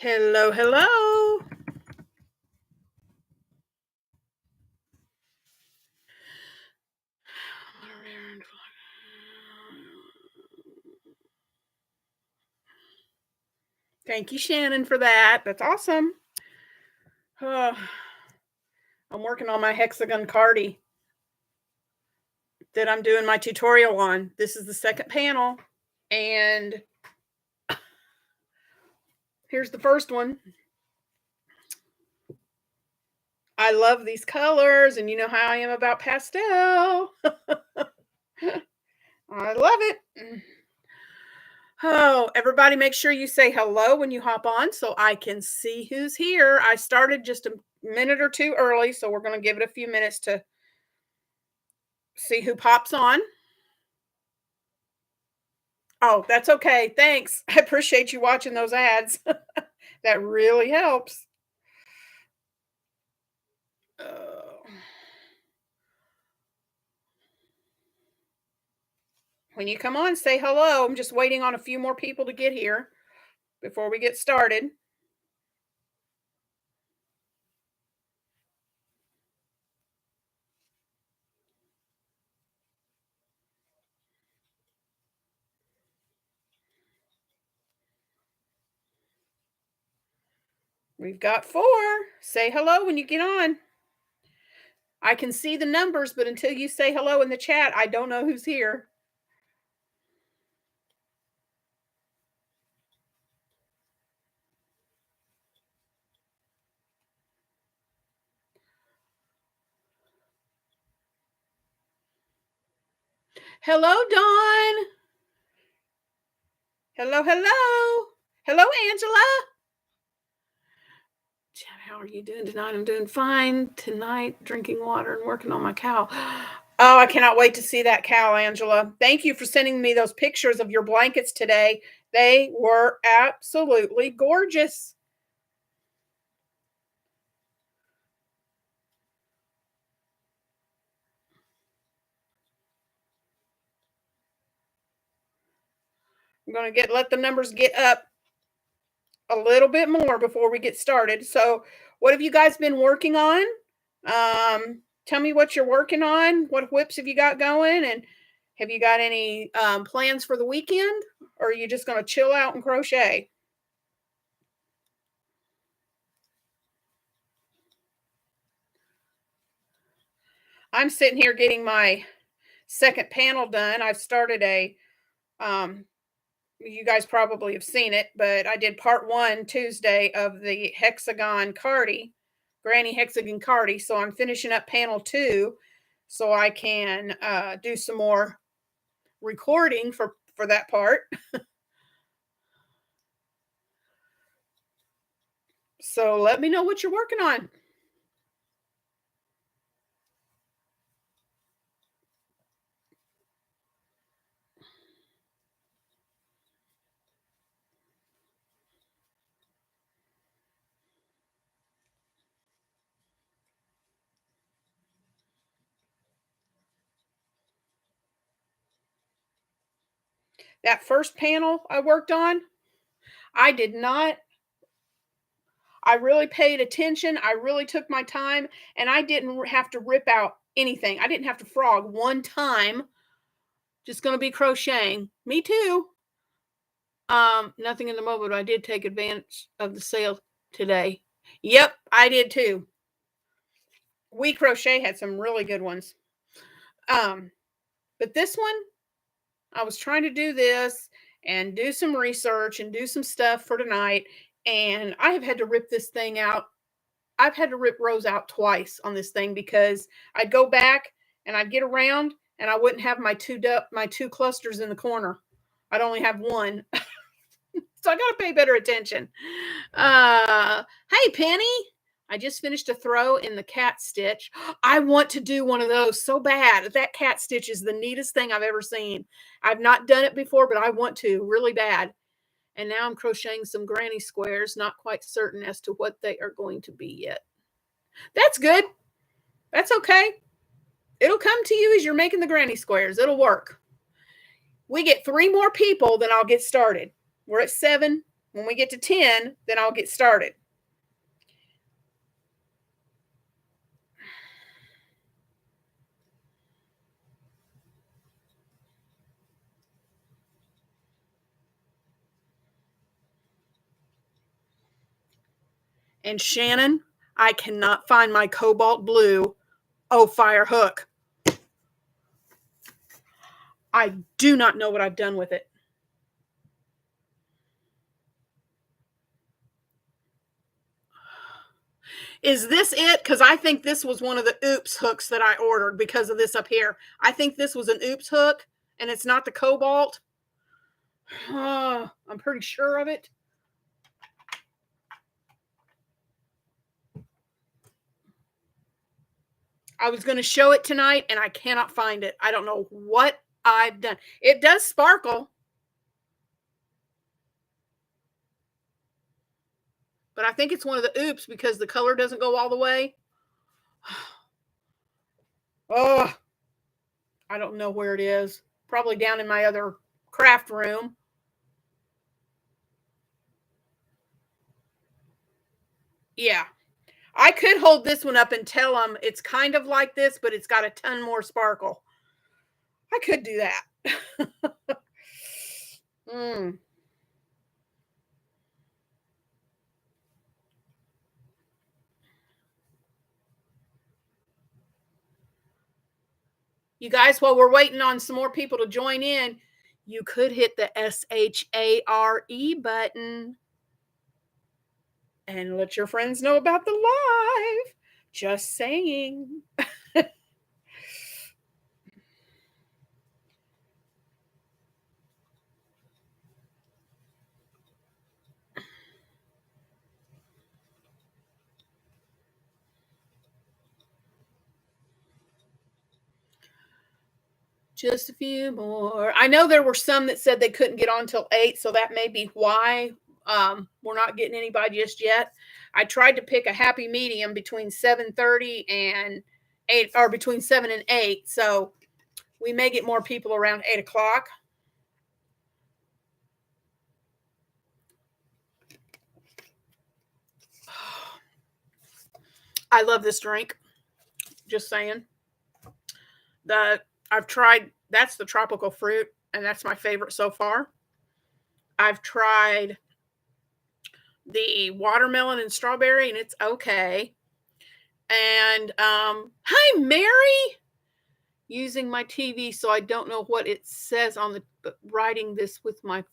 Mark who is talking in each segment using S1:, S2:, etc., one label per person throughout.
S1: Hello, hello. Thank you, Shannon, for that. That's awesome. I'm working on my hexagon cardi that I'm doing my tutorial on. This is the second panel, and here's the first one. I love these colors, and you know how I am about pastel. I love it. Oh, everybody make sure you say hello when you hop on so I can see who's here. I started just a minute or two early, so we're going to give it a few minutes to see who pops on. Oh, that's okay. Thanks. I appreciate you watching those ads. That really helps. Uh, when you come on, say hello. I'm just waiting on a few more people to get here before we get started. We've got 4. Say hello when you get on. I can see the numbers, but until you say hello in the chat, I don't know who's here. Hello, Dawn. Hello, hello. Hello, Angela. How are you doing tonight? I'm doing fine tonight, drinking water and working on my cow. Oh, I cannot wait to see that cow, Angela. Thank you for sending me those pictures of your blankets today. They were absolutely gorgeous. I'm going to let the numbers get up a little bit more before we get started. So, what have you guys been working on? Tell me what you're working on. What whips have you got going? And have you got any plans for the weekend? Or are you just going to chill out and crochet? I'm sitting here getting my second panel done. I've started you guys probably have seen it, but I did part 1 Tuesday of the hexagon cardi, granny hexagon cardi. So I'm finishing up panel 2 so I can do some more recording for that part. So let me know what you're working on. That first panel I worked on, I really paid attention. I really took my time, and I didn't have to rip out anything. I didn't have to frog one time. Just going to be crocheting. Me too. Nothing in the moment. I did take advantage of the sale today. Yep, I did too. We Crochet had some really good ones. But this one, I was trying to do this and do some research and do some stuff for tonight, and I have had to rip this thing out. I've had to rip rows out twice on this thing because I'd go back and I'd get around and I wouldn't have my two clusters in the corner. I'd only have one. So I got to pay better attention. Hey, Penny. I just finished a throw in the cat stitch. I want to do one of those so bad. That cat stitch is the neatest thing I've ever seen. I've not done it before, but I want to really bad. And now I'm crocheting some granny squares, not quite certain as to what they are going to be yet. That's good. That's okay. It'll come to you as you're making the granny squares. It'll work. We get 3 more people, then I'll get started. We're at 7. When we get to 10, then I'll get started. And Shannon, I cannot find my cobalt blue fire hook. I do not know what I've done with it. Is this it? Because I think this was one of the oops hooks that I ordered because of this up here. I think this was an oops hook, and it's not the cobalt. I'm pretty sure of it. I was going to show it tonight, and I cannot find it. I don't know what I've done. It does sparkle. But I think it's one of the oops because the color doesn't go all the way. Oh, I don't know where it is. Probably down in my other craft room. Yeah. I could hold this one up and tell them it's kind of like this, but it's got a ton more sparkle. I could do that. mm. You guys, while we're waiting on some more people to join in, you could hit the SHARE button and let your friends know about the live. Just saying. Just a few more. I know there were some that said they couldn't get on till 8, so that may be why we're not getting anybody just yet. I tried to pick a happy medium between 7:30 and 8, or between 7 and 8, so we may get more people around 8 o'clock. I love this drink. Just saying. I've tried, that's the tropical fruit, and that's my favorite so far. I've tried the watermelon and strawberry, and it's okay. And hi Mary, using my TV, so I don't know what it says on the, but writing this with my.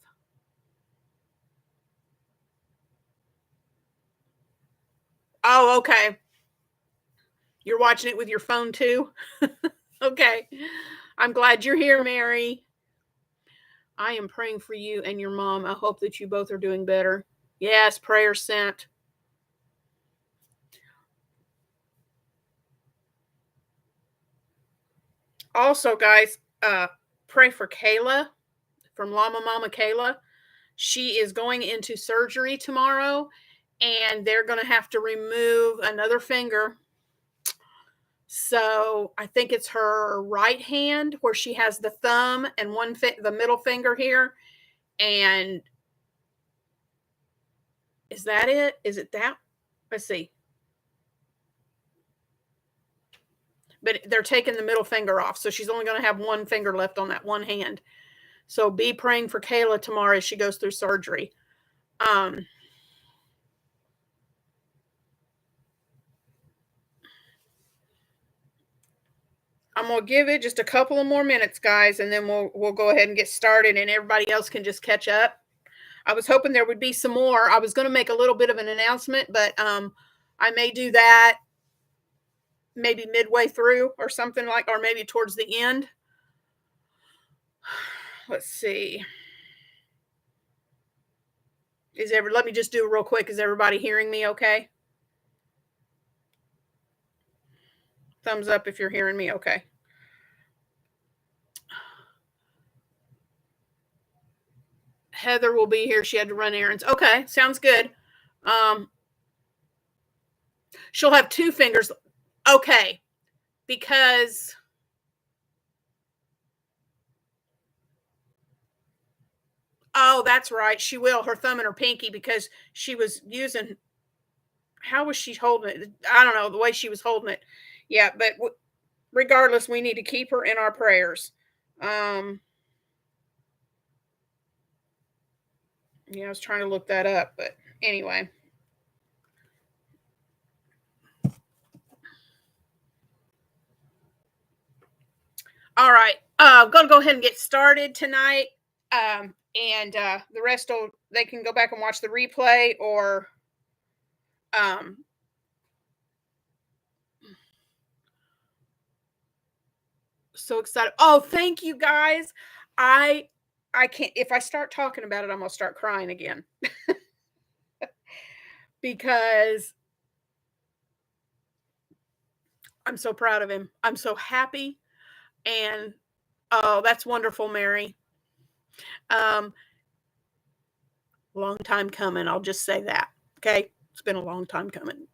S1: Oh, okay. You're watching it with your phone too. Okay. I'm glad you're here, Mary. I am praying for you and your mom. I hope that you both are doing better. Yes, prayer sent. Also, guys, pray for Kayla from Llama Mama Kayla. She is going into surgery tomorrow, and they're going to have to remove another finger. So I think it's her right hand where she has the thumb and the middle finger here. And is that it? Is it that? Let's see. But they're taking the middle finger off. So she's only going to have one finger left on that one hand. So be praying for Kayla tomorrow as she goes through surgery. I'm going to give it just a couple of more minutes, guys, and then we'll go ahead and get started, and everybody else can just catch up. I was hoping there would be some more. I was going to make a little bit of an announcement, but I may do that maybe midway through or something like, or maybe towards the end. Let's see. Let me just do it real quick. Is everybody hearing me okay? Thumbs up if you're hearing me okay. Heather will be here. She had to run errands. Okay, sounds good. She'll have two fingers. Okay, because Oh, that's right. She will. Her thumb and her pinky, because she was using, how was she holding it? I don't know, the way she was holding it. Yeah, but regardless, we need to keep her in our prayers. Um, yeah, I was trying to look that up, but anyway. All right. I'm gonna go ahead and get started tonight. And the rest will, they can go back and watch the replay, or um so excited. Oh, thank you guys. I I can't, if I start talking about it, I'm gonna start crying again because I'm so proud of him. I'm so happy. And oh, that's wonderful, Mary. Um, long time coming. I'll just say that. Okay. It's been a long time coming.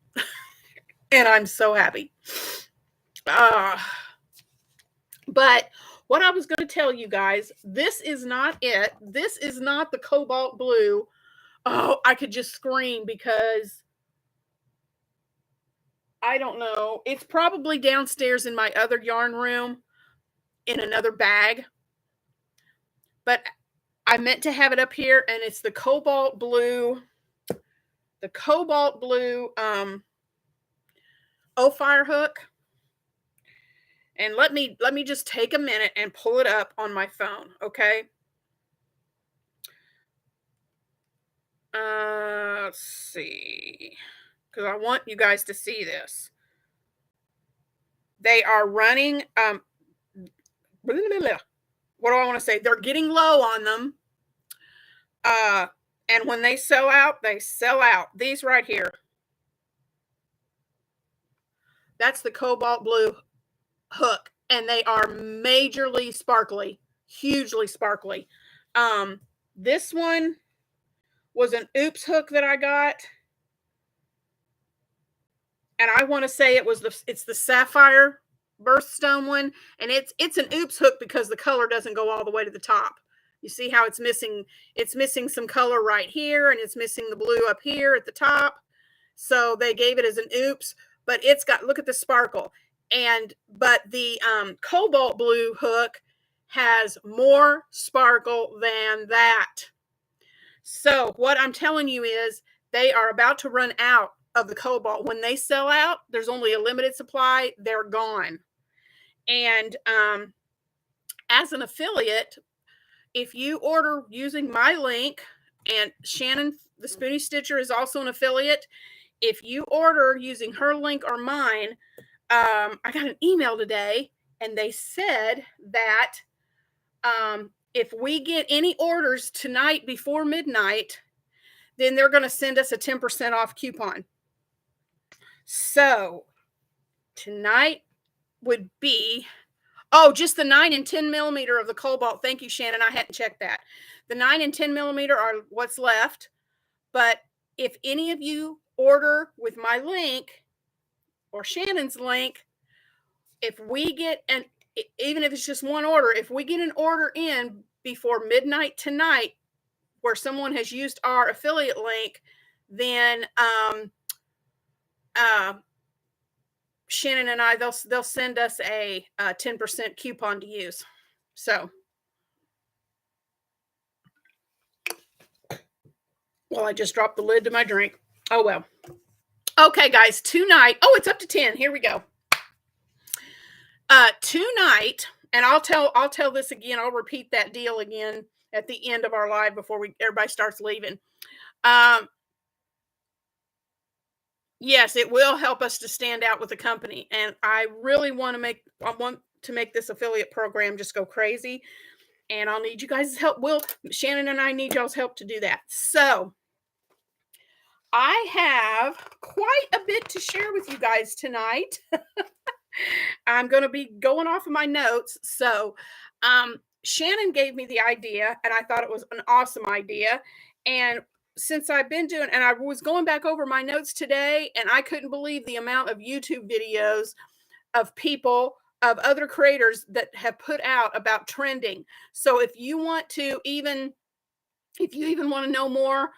S1: And I'm so happy. Uh, but what I was going to tell you guys, this is not it. This is not the cobalt blue. Oh, I could just scream because I don't know. It's probably downstairs in my other yarn room in another bag. But I meant to have it up here, and it's the cobalt blue. The cobalt blue fire hook. And let me just take a minute and pull it up on my phone, okay? Let's see, because I want you guys to see this. They are running. What do I want to say? They're getting low on them. And when they sell out, they sell out. These right here. That's the cobalt blue hook, and they are majorly sparkly, hugely sparkly. This one was an oops hook that I got, and I want to say it's the sapphire birthstone one, and it's an oops hook because the color doesn't go all the way to the top. You see how it's missing some color right here, and it's missing the blue up here at the top. So they gave it as an oops, but it's got, look at the sparkle. But the cobalt blue hook has more sparkle than that. So what I'm telling you is they are about to run out of the cobalt. When they sell out, there's only a limited supply. They're gone. And as an affiliate, if you order using my link, and Shannon, the Spoonie Stitcher, is also an affiliate. If you order using her link or mine, I got an email today, and they said that if we get any orders tonight before midnight, then they're going to send us a 10% off coupon. So tonight would be, oh, just the 9 and 10 millimeter of the cobalt. Thank you, Shannon. I hadn't checked that. The 9 and 10 millimeter are what's left. But if any of you order with my link or Shannon's link, if we get even if it's just one order, if we get an order in before midnight tonight where someone has used our affiliate link, then Shannon and I, they'll send us a 10% coupon to use. So, well, I just dropped the lid to my drink. Oh well. Okay, guys, tonight. Oh, it's up to 10. Here we go. Tonight, and I'll tell this again. I'll repeat that deal again at the end of our live before everybody starts leaving. Yes, it will help us to stand out with the company, and I really want to make this affiliate program just go crazy, and I'll need you guys' help. Shannon and I need y'all's help to do that. So I have quite a bit to share with you guys tonight. I'm going to be going off of my notes. So Shannon gave me the idea, and I thought it was an awesome idea. And since I've been doing, and I was going back over my notes today, and I couldn't believe the amount of YouTube videos of people, of other creators that have put out about trending. So if you want to even If you even want to know more,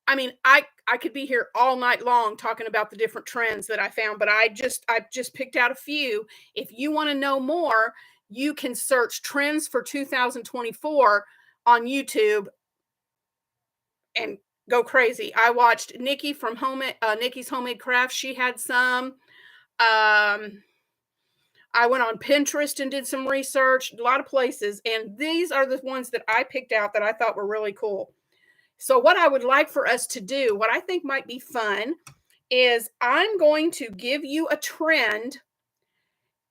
S1: I mean, I could be here all night long talking about the different trends that I found, but I've just picked out a few. If you want to know more, you can search trends for 2024 on YouTube and go crazy. I watched Nikki from Nikki's Homemade Crafts. She had some. Um, I went on Pinterest and did some research, a lot of places, and these are the ones that I picked out that I thought were really cool. So, what I would like for us to do, what I think might be fun, is I'm going to give you a trend.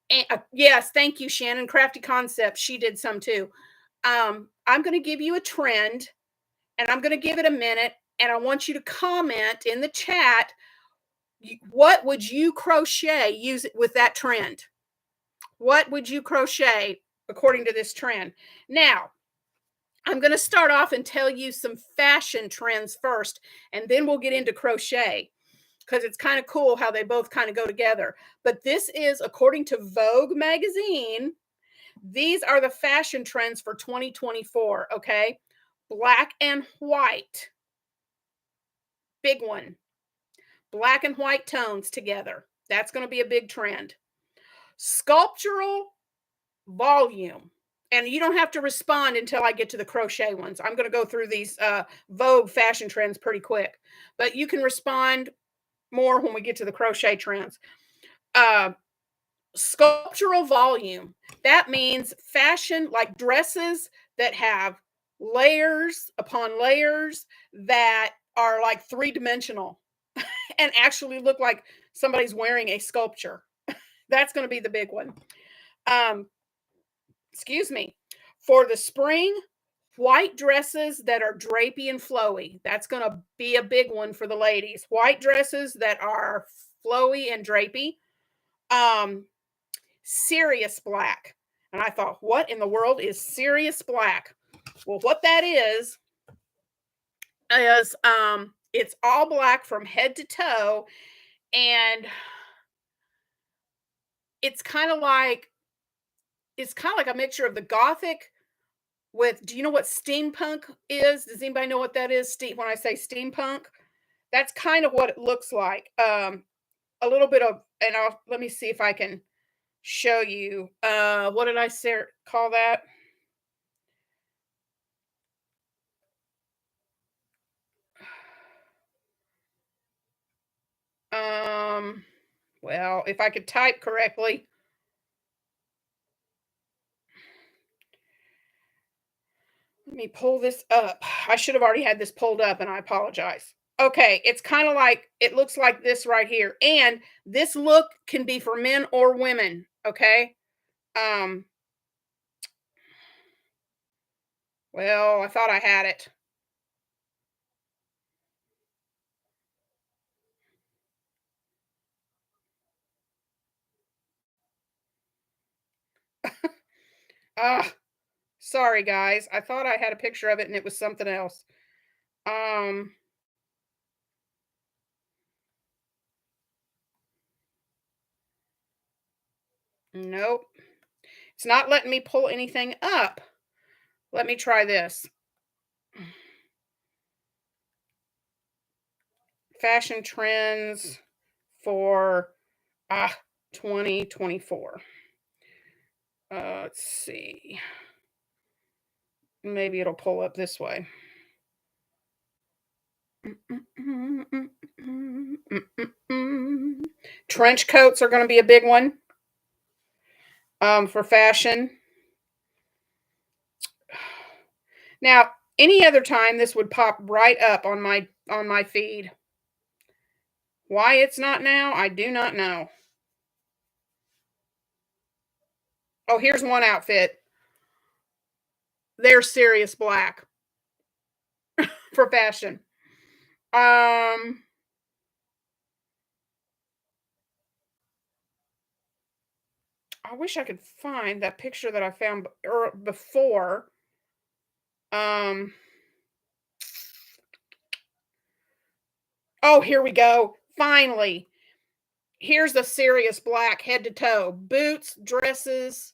S1: And, yes, thank you, Shannon. Crafty Concepts. She did some too. I'm going to give you a trend, and I'm going to give it a minute, and I want you to comment in the chat. What would you crochet use it with that trend? What would you crochet according to this trend? Now, I'm going to start off and tell you some fashion trends first, and then we'll get into crochet because it's kind of cool how they both kind of go together. But this is according to Vogue magazine. These are the fashion trends for 2024, okay? Black and white. Big one. Black and white tones together. That's going to be a big trend. Sculptural volume. And you don't have to respond until I get to the crochet ones. I'm going to go through these Vogue fashion trends pretty quick. But you can respond more when we get to the crochet trends. Sculptural volume. That means fashion like dresses that have layers upon layers that are like three-dimensional and actually look like somebody's wearing a sculpture. That's going to be the big one. Excuse me. For the spring, white dresses that are drapey and flowy. That's going to be a big one for the ladies. White dresses that are flowy and drapey. Serious black. And I thought, what in the world is serious black? Well, what that is it's all black from head to toe, and it's kind of like a mixture of the gothic with, do you know what steampunk is? Does anybody know what that is? When I say steampunk, that's kind of what it looks like. A little bit of, and let me see if I can show you. What did I call that? Well, if I could type correctly. Let me pull this up. I should have already had this pulled up, and I apologize. Okay, it's kind of like, it looks like this right here. And this look can be for men or women, okay? Well, I thought I had it. Ah, sorry guys. I thought I had a picture of it and it was something else. Nope. It's not letting me pull anything up. Let me try this. Fashion trends for 2024. Let's see. Maybe it'll pull up this way. Trench coats are going to be a big one for fashion. Now, any other time this would pop right up on my feed. Why it's not now, I do not know. Oh, here's one outfit. They're serious black for fashion. I wish I could find that picture that I found before. Oh, here we go. Finally. Here's the serious black head to toe. Boots, dresses,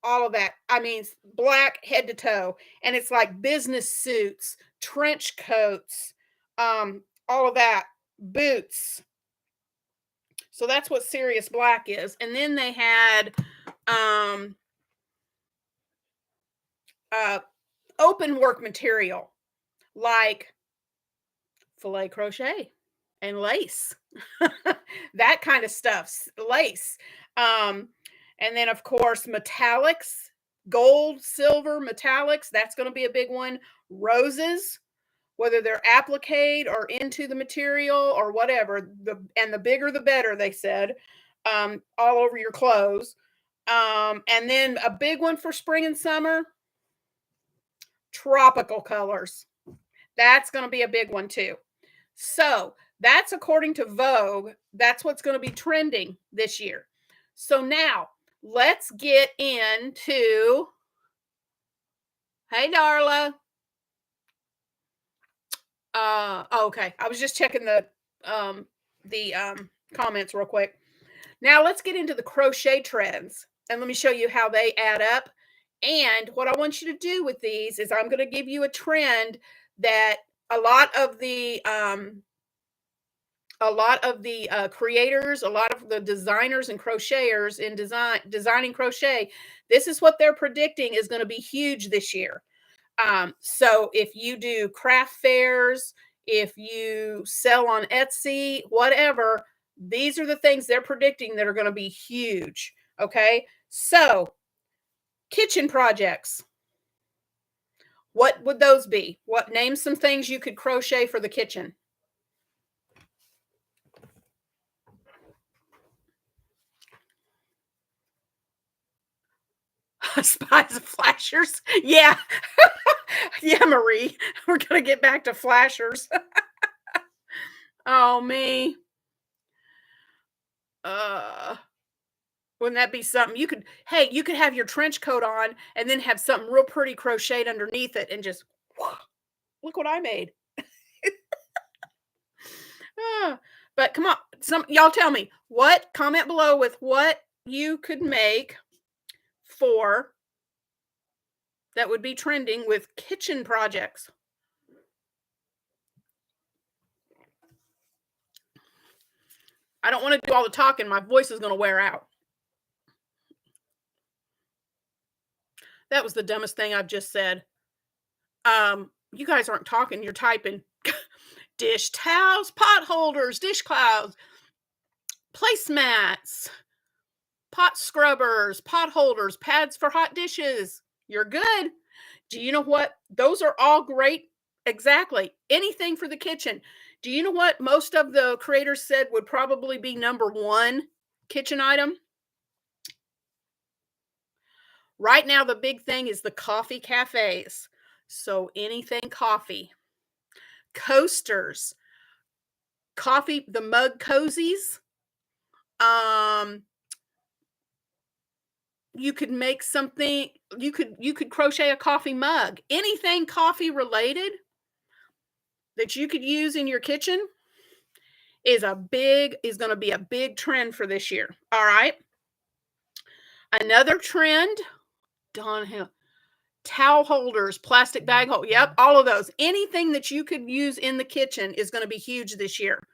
S1: all of that. I mean, black head to toe, and it's like business suits, trench coats, all of that, boots. So that's what serious black is. And then they had um uh open work material like filet crochet and lace. That kind of stuff, lace. Um and then of course metallics, gold, silver, metallics, that's going to be a big one. Roses, whether they're applique or into the material or whatever, the bigger the better, they said. All over your clothes. And then a big one for spring and summer, tropical colors. That's going to be a big one too. So that's according to Vogue. That's what's going to be trending this year. So now let's get into. Hey, Darla. Okay. I was just checking the comments real quick. Now let's get into the crochet trends, and let me show you how they add up. And what I want you to do with these is I'm going to give you a trend that a lot of the creators, a lot of the designers and crocheters in designing crochet, this is what they're predicting is going to be huge this year. So if you do craft fairs, if you sell on Etsy, whatever, these are the things they're predicting that are going to be huge. Okay. So kitchen projects. What would those be? Name some things you could crochet for the kitchen? Spies of flashers. Yeah. Yeah, Marie. We're going to get back to flashers. Oh, me. Wouldn't that be something? You could have your trench coat on and then have something real pretty crocheted underneath it and just look what I made. But come on, y'all tell me comment below with what you could make for that would be trending with kitchen projects. I don't want to do all the talking. My voice is going to wear out. That was the dumbest thing I've just said. You guys aren't talking, you're typing. Dish towels, pot holders, dish clouds, placemats, pot scrubbers, pot holders, pads for hot dishes. You're good. Do you know what? Those are all great. Exactly. Anything for the kitchen. Do you know what most of the creators said would probably be number one kitchen item? Right now, the big thing is the coffee cafes. So anything coffee. Coasters. Coffee, the mug cozies. You could make something, you could crochet a coffee mug. Anything coffee related that you could use in your kitchen is going to be a big trend for this year. All right. Another trend, Hill, towel holders, plastic bag hold. Yep, all of those. Anything that you could use in the kitchen is going to be huge this year.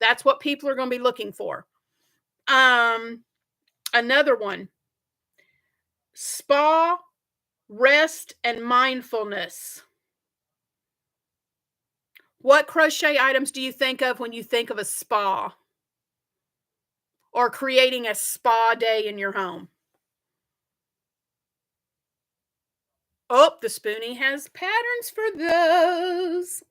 S1: That's what people are going to be looking for. Another one, spa, rest, and mindfulness. What crochet items do you think of when you think of a spa or creating a spa day in your home? Oh, the Spoonie has patterns for those.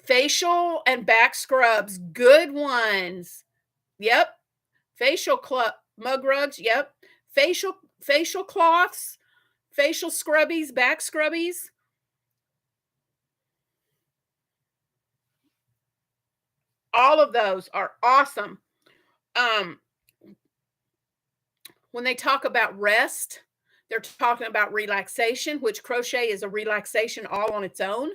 S1: Facial and back scrubs, good ones. Yep. Facial mug rugs, yep. Facial cloths, facial scrubbies, back scrubbies. All of those are awesome. When they talk about rest, they're talking about relaxation, which crochet is a relaxation all on its own.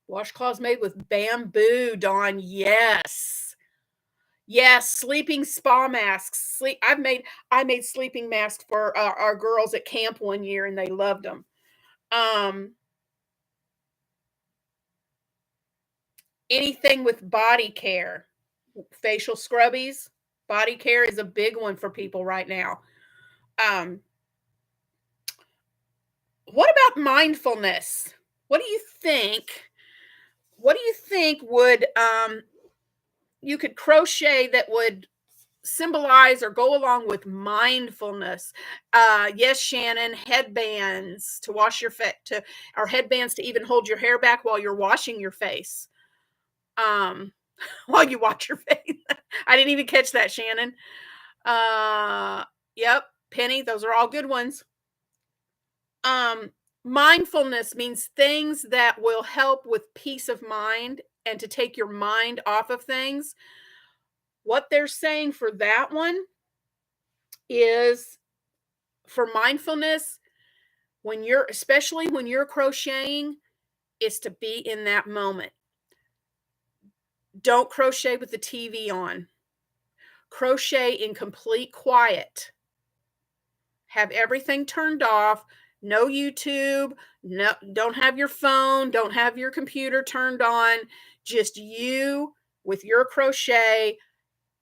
S1: Washcloths made with bamboo, Dawn. Yes. Yes, sleeping spa masks. I made sleeping masks for our girls at camp one year and they loved them. Um, Anything with body care, facial scrubbies, body care is a big one for people right now. Um, what about mindfulness? What do you think? What do you think would you could crochet that would symbolize or go along with mindfulness? Yes, Shannon, headbands to wash your face, to or headbands to even hold your hair back while you're washing your face. Um, while you wash your face. I didn't even catch that, Shannon. Uh, yep, Penny, those are all good ones. Um, Mindfulness means things that will help with peace of mind and to take your mind off of things. What they're saying for that one is for mindfulness, when you're especially when you're crocheting, is to be in that moment. Don't crochet with the TV on. Crochet in complete quiet. Have everything turned off. No YouTube, no, don't have your phone, don't have your computer turned on. Just you with your crochet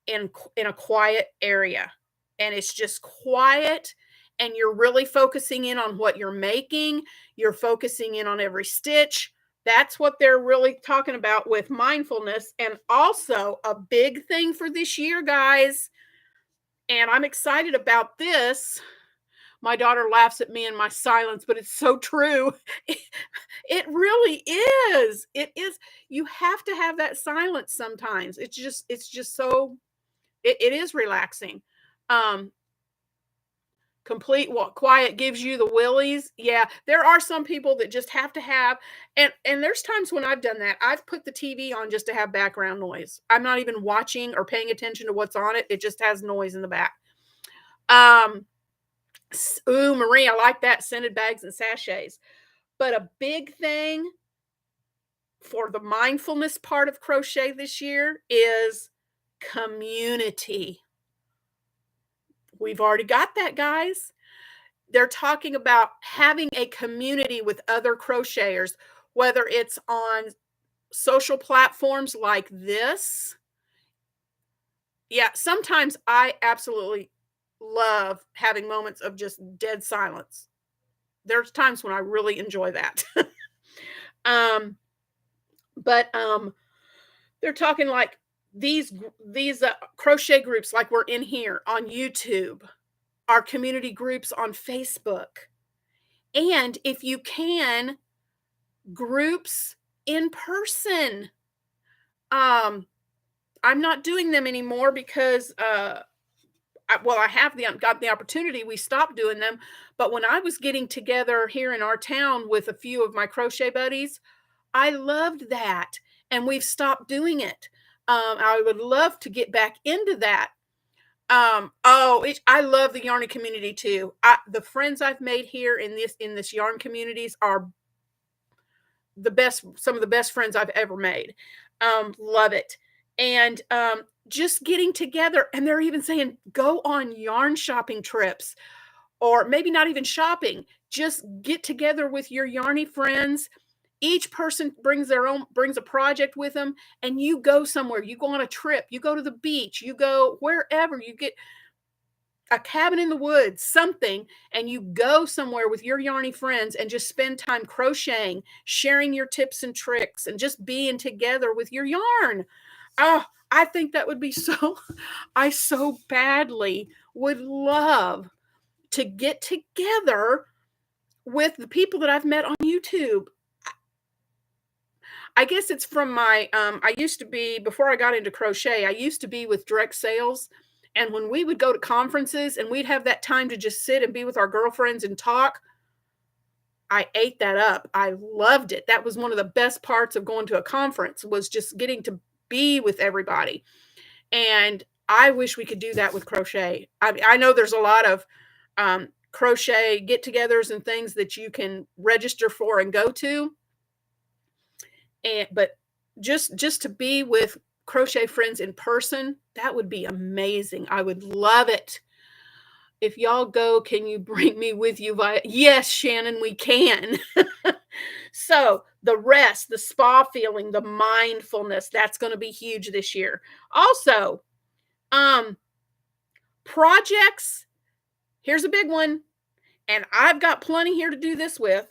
S1: in a quiet area. And it's just quiet and you're really focusing in on what you're making. You're focusing in on every stitch. That's what they're really talking about with mindfulness. And also a big thing for this year, guys. And I'm excited about this. My daughter laughs at me in my silence, but it's so true. It really is. It is. You have to have that silence sometimes. It's just so it is relaxing. Um, Complete what quiet gives you the willies. Yeah, there are some people that just have to have, and there's times when I've done that. I've put the TV on just to have background noise. I'm not even watching or paying attention to what's on it. It just has noise in the back. Um, Ooh, Marie, I like that, scented bags and sachets. But a big thing for the mindfulness part of crochet this year is community. We've already got that, guys. They're talking about having a community with other crocheters, whether it's on social platforms like this. Yeah, sometimes I absolutely love having moments of just dead silence. There's times when I really enjoy that. um, but they're talking like these crochet groups like we're in here on YouTube, our community groups on Facebook, and if you can, groups in person. Um, I'm not doing them anymore because I have got the opportunity. We stopped doing them, but when I was getting together here in our town with a few of my crochet buddies, I loved that, and we've stopped doing it. I would love to get back into that. I love the yarny community too. The friends I've made here in this yarn communities are the best, some of the best friends I've ever made. Love it. And just getting together, and they're even saying go on yarn shopping trips, or maybe not even shopping, just get together with your yarny friends. Each person brings a project with them, and you go somewhere. You go on a trip, you go to the beach, you go wherever, you get a cabin in the woods, something, and you go somewhere with your yarny friends and just spend time crocheting, sharing your tips and tricks, and just being together with your yarn. Oh, I think that would be so, I so badly would love to get together with the people that I've met on YouTube. I guess it's from I used to be, before I got into crochet, I used to be with direct sales. And when we would go to conferences and we'd have that time to just sit and be with our girlfriends and talk, I ate that up. I loved it. That was one of the best parts of going to a conference, was just getting to be with everybody. And I wish we could do that with crochet. I know there's a lot of crochet get-togethers and things that you can register for and go to, but just to be with Crochet Friends in person, that would be amazing. I would love it. If y'all go, can you bring me with you via? Yes, Shannon, we can. So the rest, the spa feeling, the mindfulness, that's going to be huge this year. Also, projects. Here's a big one, and I've got plenty here to do this with.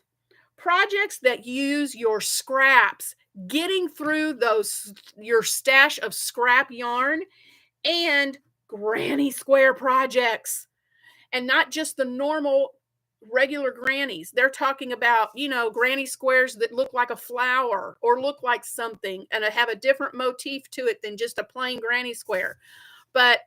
S1: Projects that use your scraps, getting through your stash of scrap yarn, and granny square projects, and not just the normal regular grannies. They're talking about, granny squares that look like a flower or look like something and have a different motif to it than just a plain granny square. But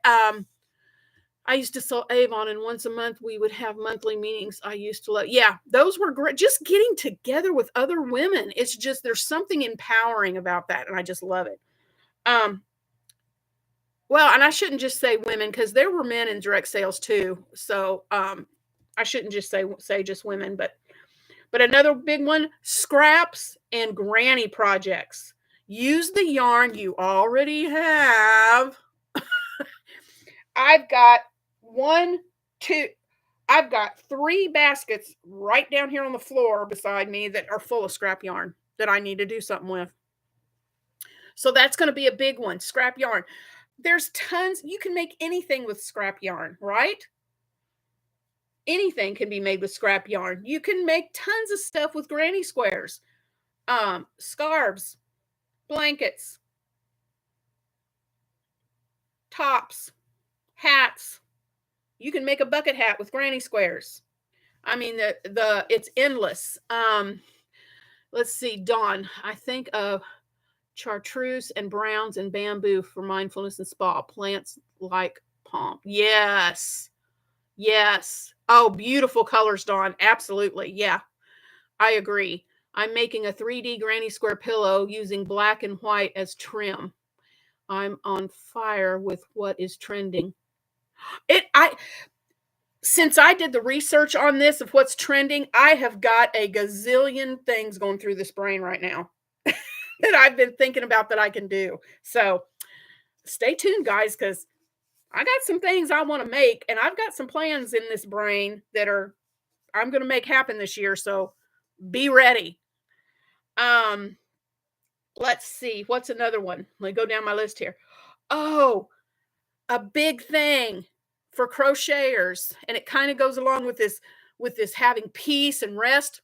S1: I used to sell Avon, and once a month we would have monthly meetings. I used to love, yeah, those were great. Just getting together with other women. It's just, there's something empowering about that, and I just love it. Well, and I shouldn't just say women, because there were men in direct sales too. So I shouldn't just say just women, but another big one, scraps and granny projects. Use the yarn you already have. I've got I've got 3 baskets right down here on the floor beside me that are full of scrap yarn that I need to do something with. So that's going to be a big one, scrap yarn. There's tons. You can make anything with scrap yarn, right? Anything can be made with scrap yarn. You can make tons of stuff with granny squares, scarves, blankets, tops, hats. You can make a bucket hat with granny squares. I mean, it's endless. Let's see, Dawn. I think of chartreuse and browns and bamboo for mindfulness and spa. Plants like palm. Yes. Yes. Oh, beautiful colors, Dawn. Absolutely. Yeah, I agree. I'm making a 3D granny square pillow using black and white as trim. I'm on fire with what is trending. Since I did the research on this of what's trending, I have got a gazillion things going through this brain right now that I've been thinking about that I can do. So stay tuned, guys, because I got some things I want to make, and I've got some plans in this brain that I'm going to make happen this year. So be ready. Let's see. What's another one? Let me go down my list here. Oh, a big thing for crocheters, and it kind of goes along with this having peace and rest.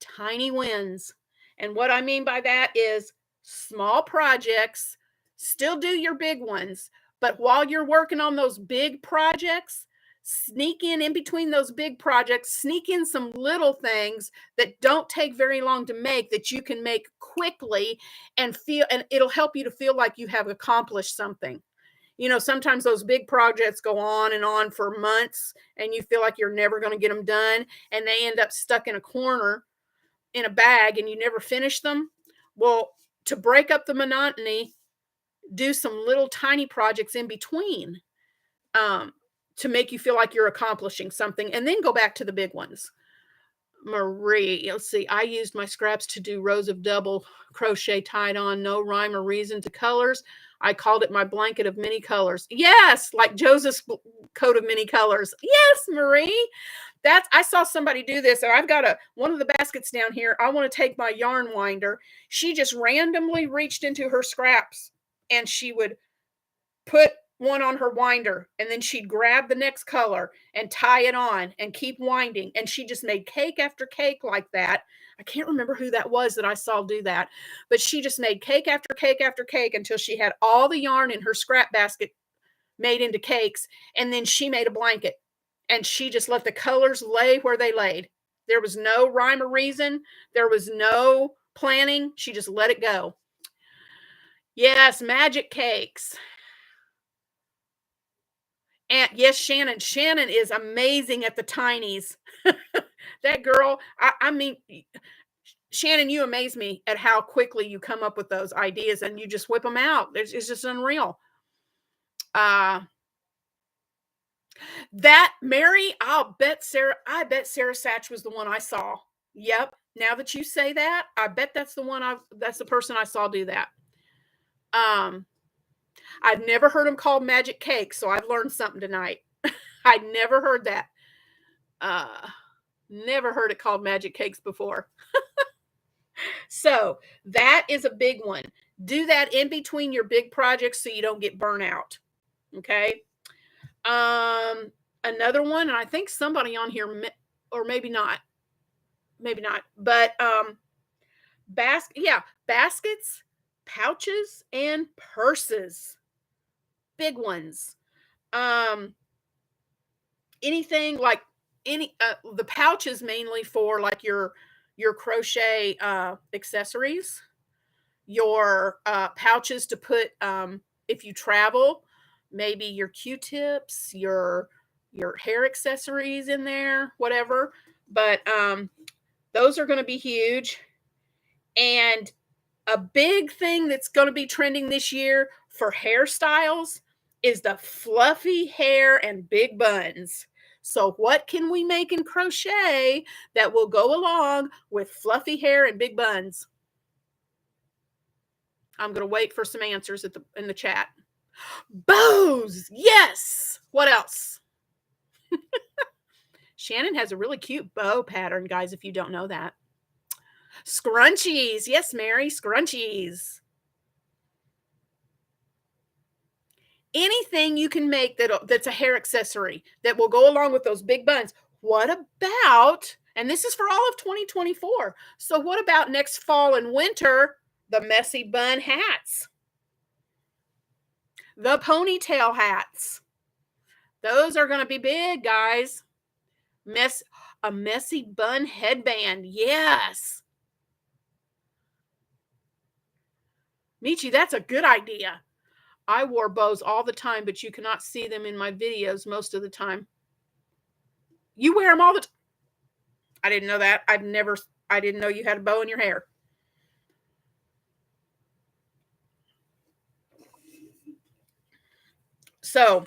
S1: Tiny wins. And what I mean by that is small projects. Still do your big ones, but while you're working on those big projects, sneak in between those big projects, sneak in some little things that don't take very long to make, that you can make quickly and it'll help you to feel like you have accomplished something. Sometimes those big projects go on for months, and you feel like you're never going to get them done, and they end up stuck in a corner in a bag, and you never finish them. Well, to break up the monotony, do some little tiny projects in between, to make you feel like you're accomplishing something, and then go back to the big ones. Marie, let's see. I used my scraps to do rows of double crochet tied on, no rhyme or reason to colors. I called it my blanket of many colors. Yes, like Joseph's coat of many colors. Yes, Marie. I saw somebody do this, and I've got one of the baskets down here. I want to take my yarn winder. She just randomly reached into her scraps, and she would put one on her winder, and then she'd grab the next color and tie it on and keep winding. And she just made cake after cake like that. I can't remember who that was that I saw do that, but she just made cake after cake after cake until she had all the yarn in her scrap basket made into cakes. And then she made a blanket, and she just let the colors lay where they laid. There was no rhyme or reason. There was no planning. She just let it go. Yes, magic cakes. And yes, Shannon. Shannon is amazing at the tinies. That girl, I mean, Shannon, you amaze me at how quickly you come up with those ideas, and you just whip them out. It's just unreal. That Mary, I bet Sarah Satch was the one I saw. Yep. Now that you say that, I bet that's the person I saw do that. Um, I've never heard them called magic cakes, so I've learned something tonight. I'd never heard that. Uh, Never heard it called magic cakes before. So that is a big one. Do that in between your big projects so you don't get burnt out. Okay. Another one, and I think somebody on here, or maybe not, but baskets, pouches, and purses, big ones. Um, Anything like the pouches mainly for like your crochet accessories, your pouches to put if you travel, maybe your Q-tips, your hair accessories in there, whatever. But those are going to be huge. And a big thing that's going to be trending this year for hairstyles is the fluffy hair and big buns. So what can we make in crochet that will go along with fluffy hair and big buns? I'm going to wait for some answers in the chat. Bows. Yes. What else? Shannon has a really cute bow pattern, guys, if you don't know that. Scrunchies. Yes, Mary, scrunchies. Anything you can make that's a hair accessory that will go along with those big buns. What about, and this is for all of 2024, so what about next fall and winter, the messy bun hats, the ponytail hats? Those are going to be big, guys. A messy bun headband. Yes. Michi, that's a good idea. I wore bows all the time, but you cannot see them in my videos most of the time. You wear them all the time. I didn't know that. I didn't know you had a bow in your hair. So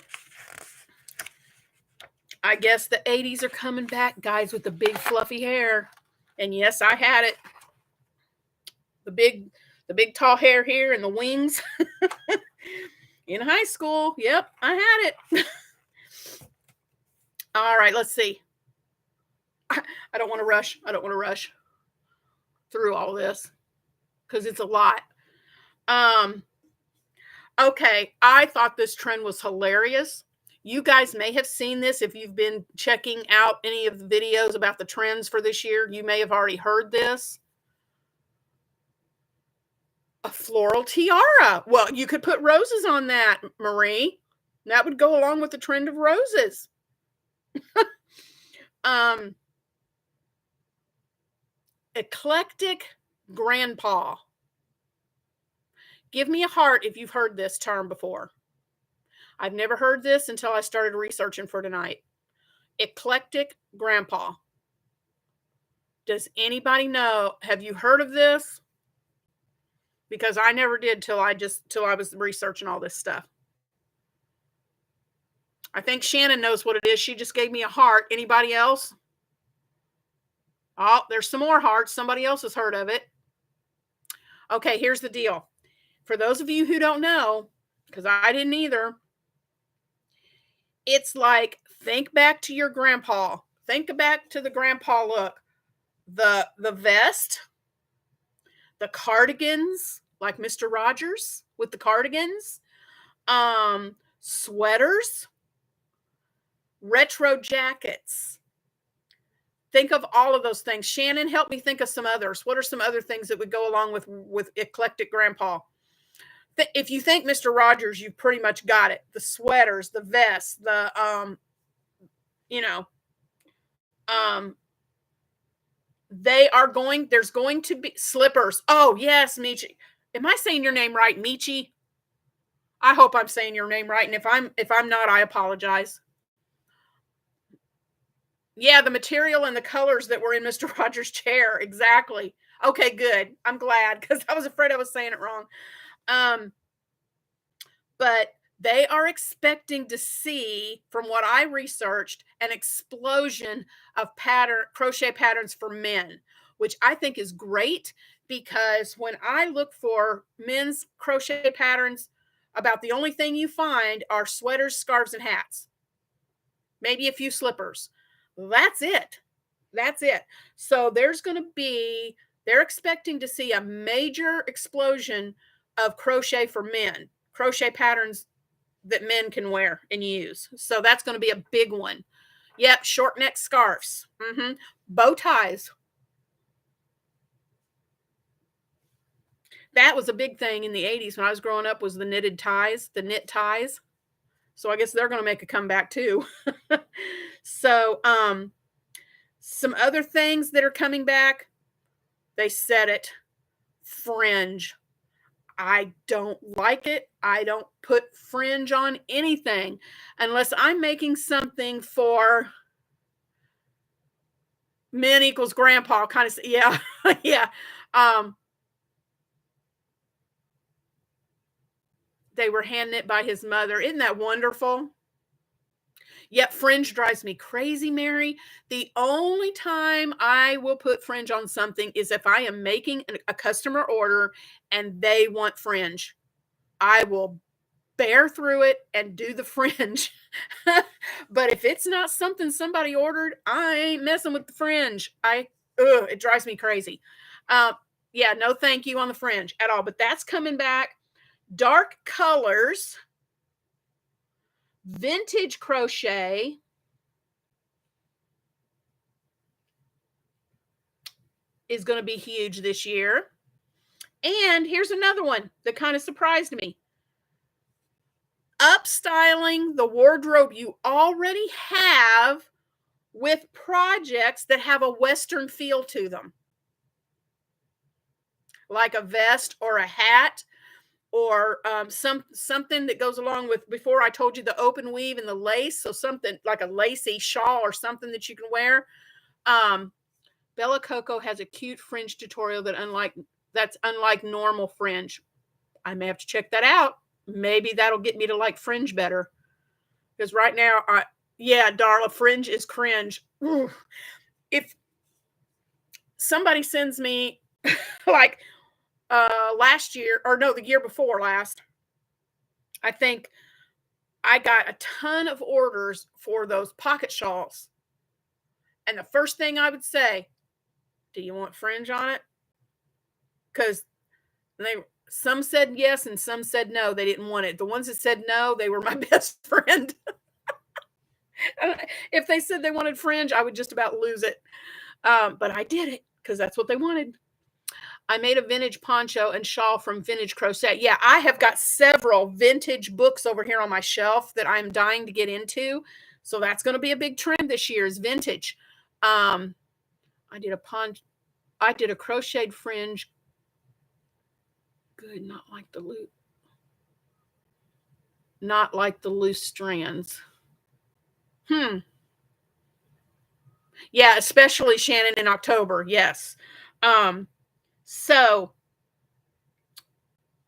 S1: I guess the 80s are coming back, guys, with the big fluffy hair. And yes, I had it. The big tall hair here and the wings. In high school. Yep, I had it. All right, let's see. I don't want to rush. I don't want to rush through all this because it's a lot. Okay, I thought this trend was hilarious. You guys may have seen this if you've been checking out any of the videos about the trends for this year. You may have already heard this. A floral tiara. Well, you could put roses on that, Marie. That would go along with the trend of roses. Eclectic grandpa. Give me a heart if you've heard this term before. I've never heard this until I started researching for tonight. Eclectic grandpa. Does anybody know? Have you heard of this? Because I never did till I was researching all this stuff. I think Shannon knows what it is. She just gave me a heart. Anybody else? Oh, there's some more hearts. Somebody else has heard of it. Okay, here's the deal. For those of you who don't know, because I didn't either, it's like, think back to your grandpa. Think back to the grandpa look. The vest, the cardigans, like Mr. Rogers with the cardigans, sweaters, retro jackets. Think of all of those things. Shannon, help me think of some others. What are some other things that would go along with eclectic grandpa? If you think Mr. Rogers, you've pretty much got it. The sweaters, the vests, the there's going to be slippers. Oh, yes, Michi. Am I saying your name right, Michi? I hope I'm saying your name right. And if I'm not, I apologize. Yeah, the material and the colors that were in Mr. Rogers' chair. Exactly. Okay, good. I'm glad because I was afraid I was saying it wrong. But they are expecting to see, from what I researched, an explosion of crochet patterns for men, which I think is great because when I look for men's crochet patterns, about the only thing you find are sweaters, scarves, and hats. Maybe a few slippers. That's it. That's it. So there's going to be, they're expecting to see a major explosion of crochet for men, crochet patterns that men can wear and use. So that's going to be a big one. Yep, short neck scarves, bow ties. That was a big thing in the 80s when I was growing up, was the knitted ties, the knit ties. So I guess they're going to make a comeback too. So some other things that are coming back, they said it, fringe. I don't like it. I don't put fringe on anything unless I'm making something for men equals grandpa kind of. Yeah. Yeah. Um, they were hand knit by his mother. Isn't that wonderful? Yep, fringe drives me crazy, Mary. The only time I will put fringe on something is if I am making a customer order and they want fringe. I will bear through it and do the fringe. But if it's not something somebody ordered, I ain't messing with the fringe. It drives me crazy. Um, yeah, no thank you on the fringe at all. But that's coming back. Dark colors, vintage crochet, is going to be huge this year. And here's another one that kind of surprised me. Upstyling the wardrobe you already have with projects that have a Western feel to them, like a vest or a hat, or something that goes along with, before I told you, the open weave and the lace. So something like a lacy shawl or something that you can wear. Bella Coco has a cute fringe tutorial that's unlike normal fringe. I may have to check that out. Maybe that'll get me to like fringe better. Because right now, yeah, Darla, fringe is cringe. Ooh. If somebody sends me like last year, or no, the year before last, I think I got a ton of orders for those pocket shawls. And the first thing I would say, do you want fringe on it? Because some said yes and some said no. They didn't want it. The ones that said no, they were my best friend. If they said they wanted fringe, I would just about lose it. But I did it because that's what they wanted. I made a vintage poncho and shawl from Vintage Crochet. Yeah, I have got several vintage books over here on my shelf that I'm dying to get into. So that's going to be a big trend this year, is vintage. I did a crocheted fringe. Good, not like the loose strands. Yeah, especially Shannon in October. Yes. So,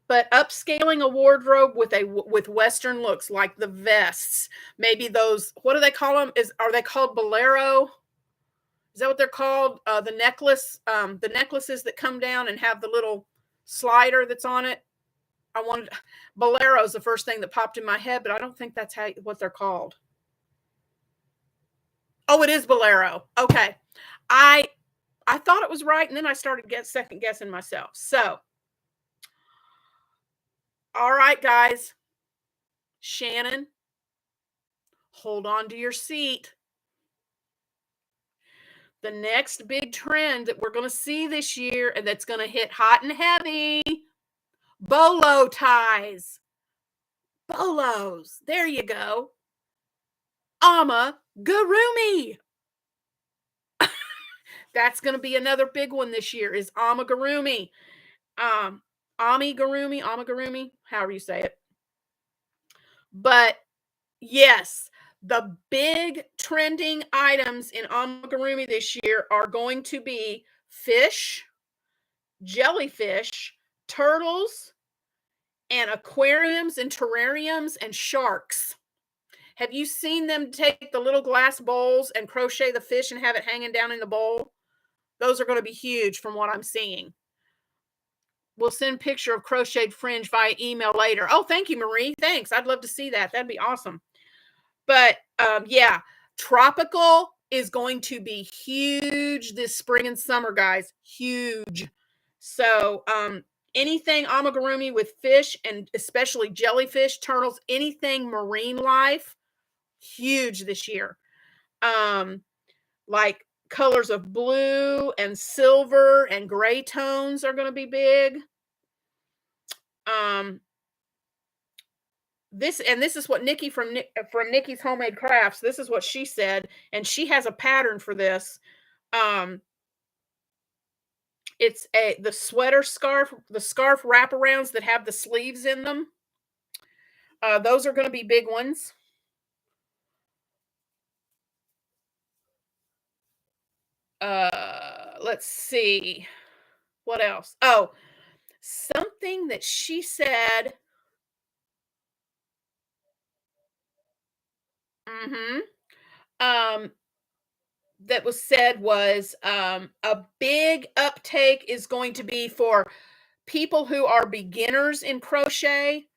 S1: but upscaling a wardrobe with Western looks, like the vests, maybe those, what do they call them? Are they called bolero? Is that what they're called? The necklaces that come down and have the little slider that's on it. Bolero is the first thing that popped in my head, but I don't think that's what they're called. Oh, it is bolero. Okay. I thought it was right, and then I started second guessing myself. So, all right, guys. Shannon, hold on to your seat. The next big trend that we're going to see this year, and that's going to hit hot and heavy, bolo ties. Bolos. There you go. Amigurumi. That's going to be another big one this year, is amigurumi. Amigurumi, however you say it. But yes, the big trending items in amigurumi this year are going to be fish, jellyfish, turtles, and aquariums and terrariums and sharks. Have you seen them take the little glass bowls and crochet the fish and have it hanging down in the bowl? Those are going to be huge from what I'm seeing. We'll send picture of crocheted fringe via email later. Oh, thank you, Marie. Thanks. I'd love to see that. That'd be awesome. But yeah, tropical is going to be huge this spring and summer, guys. Huge. So anything amigurumi with fish, and especially jellyfish, turtles, anything marine life, huge this year. Like colors of blue and silver and gray tones are going to be big. This is what Nikki from Nikki's Homemade Crafts, this is what she said, and she has a pattern for this. It's the sweater scarf, the scarf wraparounds that have the sleeves in them. Those are going to be big ones. Let's see. What else? Oh, something that she said. That was said was a big uptake is going to be for people who are beginners in crochet.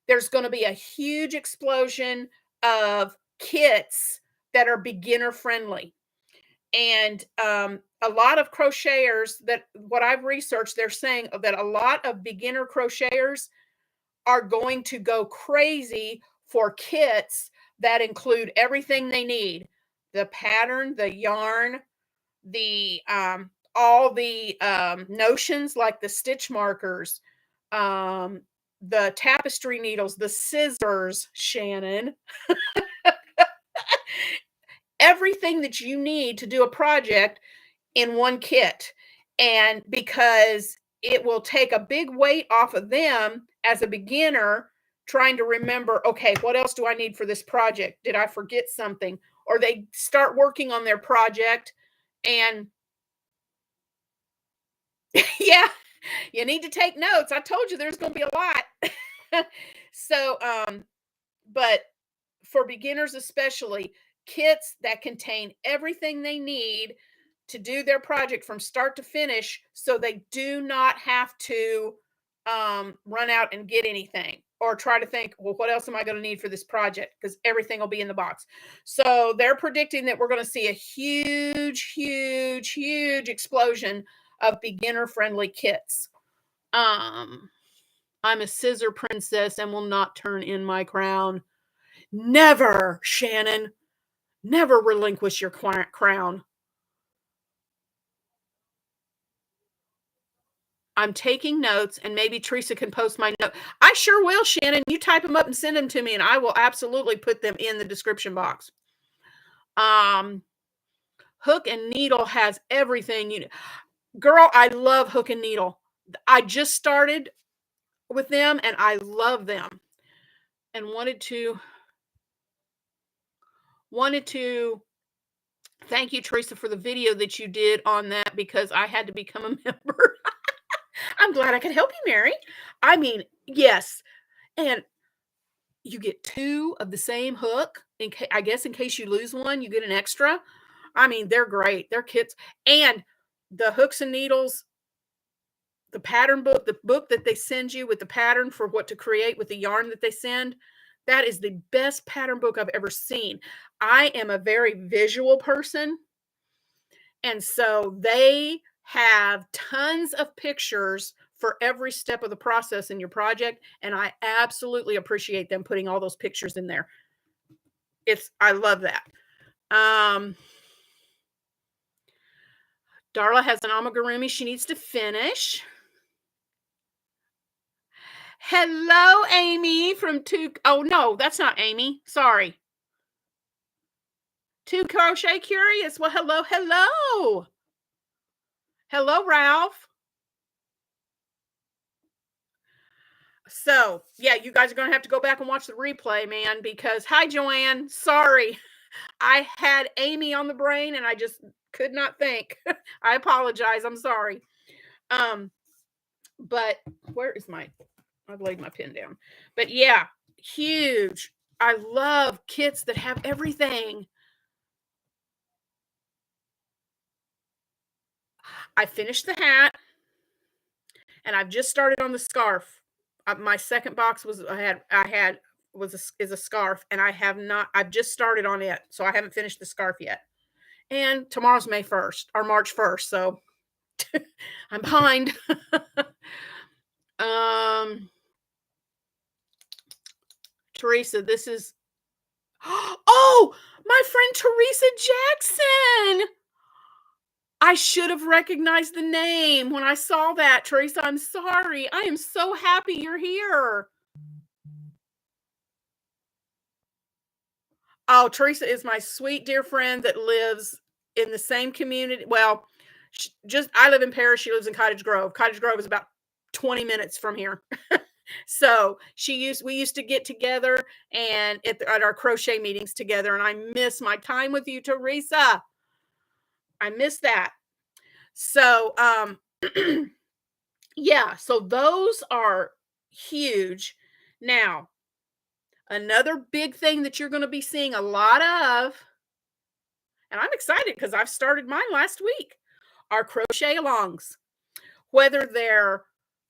S1: There's going to be a huge explosion of kits that are beginner friendly. And a lot of crocheters, that what I've researched, they're saying that a lot of beginner crocheters are going to go crazy for kits that include everything they need: the pattern, the yarn, the all the notions like the stitch markers, the tapestry needles, the scissors, Shannon, everything that you need to do a project in one kit. And because it will take a big weight off of them as a beginner trying to remember, okay, what else do I need for this project? Did I forget something? Or they start working on their project and yeah, you need to take notes. I told you there's going to be a lot. So, but for beginners especially, kits that contain everything they need to do their project from start to finish, so they do not have to run out and get anything or try to think, well, what else am I going to need for this project? Because everything will be in the box. So they're predicting that we're going to see a huge, huge, huge explosion of beginner friendly kits. I'm a scissor princess and will not turn in my crown. Never, Shannon. Never relinquish your crown. I'm taking notes, and maybe Teresa can post my note. I sure will, Shannon. You type them up and send them to me, and I will absolutely put them in the description box. Hook and Needle has everything you need. Girl, I love Hook and Needle. I just started with them, and I love them. And wanted to thank you, Teresa, for the video that you did on that, because I had to become a member. I'm glad I could help you, Mary. I mean, yes. And you get 2 of the same hook. I guess in case you lose one, you get an extra. I mean, they're great. They're kits. And the hooks and needles, the pattern book, the book that they send you with the pattern for what to create with the yarn that they send, that is the best pattern book I've ever seen. I am a very visual person. And so they have tons of pictures for every step of the process in your project. And I absolutely appreciate them putting all those pictures in there. I love that. Darla has an amigurumi she needs to finish. Hello, Amy from Oh, no, that's not Amy. Sorry. Two Crochet Curious. Well, hello, hello. Hello, Ralph. So, yeah, you guys are going to have to go back and watch the replay, man, because, hi, Joanne. Sorry. I had Amy on the brain and I just could not think. I apologize. I'm sorry. But where is I've laid my pen down. But yeah, huge. I love kits that have everything. I finished the hat and I've just started on the scarf. My second box was is a scarf, and I have not. I've just started on it, so I haven't finished the scarf yet. And tomorrow's May 1st or March 1st, so I'm behind. um, Teresa, this is oh, my friend Teresa Jackson. I should have recognized the name when I saw that. Teresa, I'm sorry. I am so happy you're here. Oh, Teresa is my sweet dear friend that lives in the same community. Well, just I live in Paris. She lives in Cottage Grove. Cottage Grove is about 20 minutes from here. So we used to get together and at our crochet meetings together. And I miss my time with you, Teresa. I miss that. So, yeah, so those are huge. Now, another big thing that you're going to be seeing a lot of, and I'm excited because I've started mine last week, are crochet alongs. Whether they're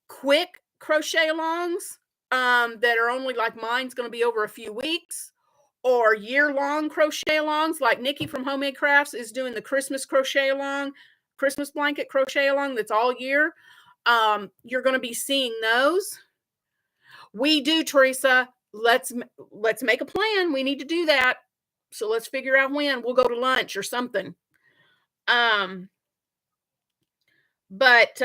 S1: quick crochet alongs that are only like mine's going to be over a few weeks, or year-long crochet alongs like Nikki from Homemade Crafts is doing the Christmas crochet along, Christmas blanket crochet along that's all year. You're going to be seeing those. We do, Teresa. Let's make a plan. We need to do that. So let's figure out when. We'll go to lunch or something. But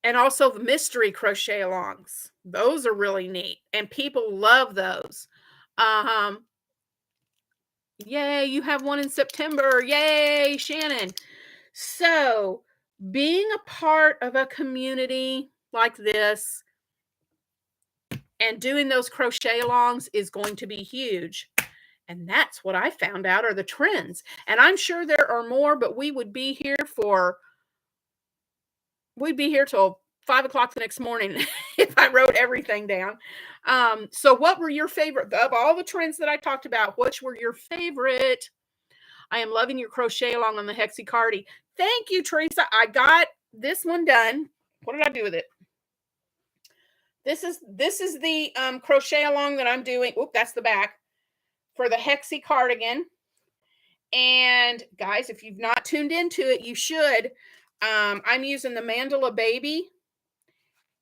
S1: and also the mystery crochet alongs. Those are really neat, and people love those. Yay, you have one in September. Yay, Shannon. So, being a part of a community like this and doing those crochet alongs is going to be huge. And that's what I found out are the trends. And I'm sure there are more, but we'd be here till 5 o'clock the next morning if I wrote everything down. So what were your favorite of all the trends that I talked about? Which were your favorite? I am loving your crochet along on the Hexie Cardi. Thank you, Teresa. I got this one done. What did I do with it? This is the crochet along that I'm doing. Oop, that's the back for the Hexie cardigan. And guys, if you've not tuned into it, you should. I'm using the Mandala Baby.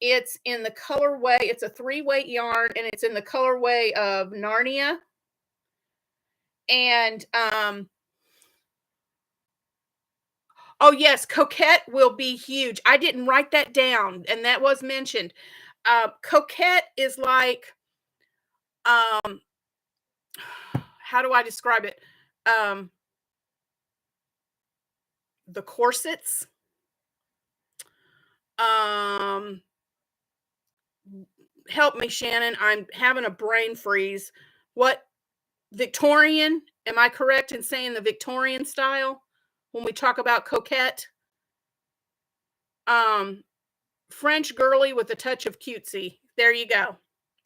S1: It's in the colorway. It's a 3-weight yarn, and it's in the colorway of Narnia. And oh yes, Coquette will be huge. I didn't write that down, and that was mentioned. Coquette is like, how do I describe it? The corsets. Help me, Shannon. I'm having a brain freeze. What, Victorian? Am I correct in saying the Victorian style when we talk about Coquette? French girly with a touch of cutesy. There you go.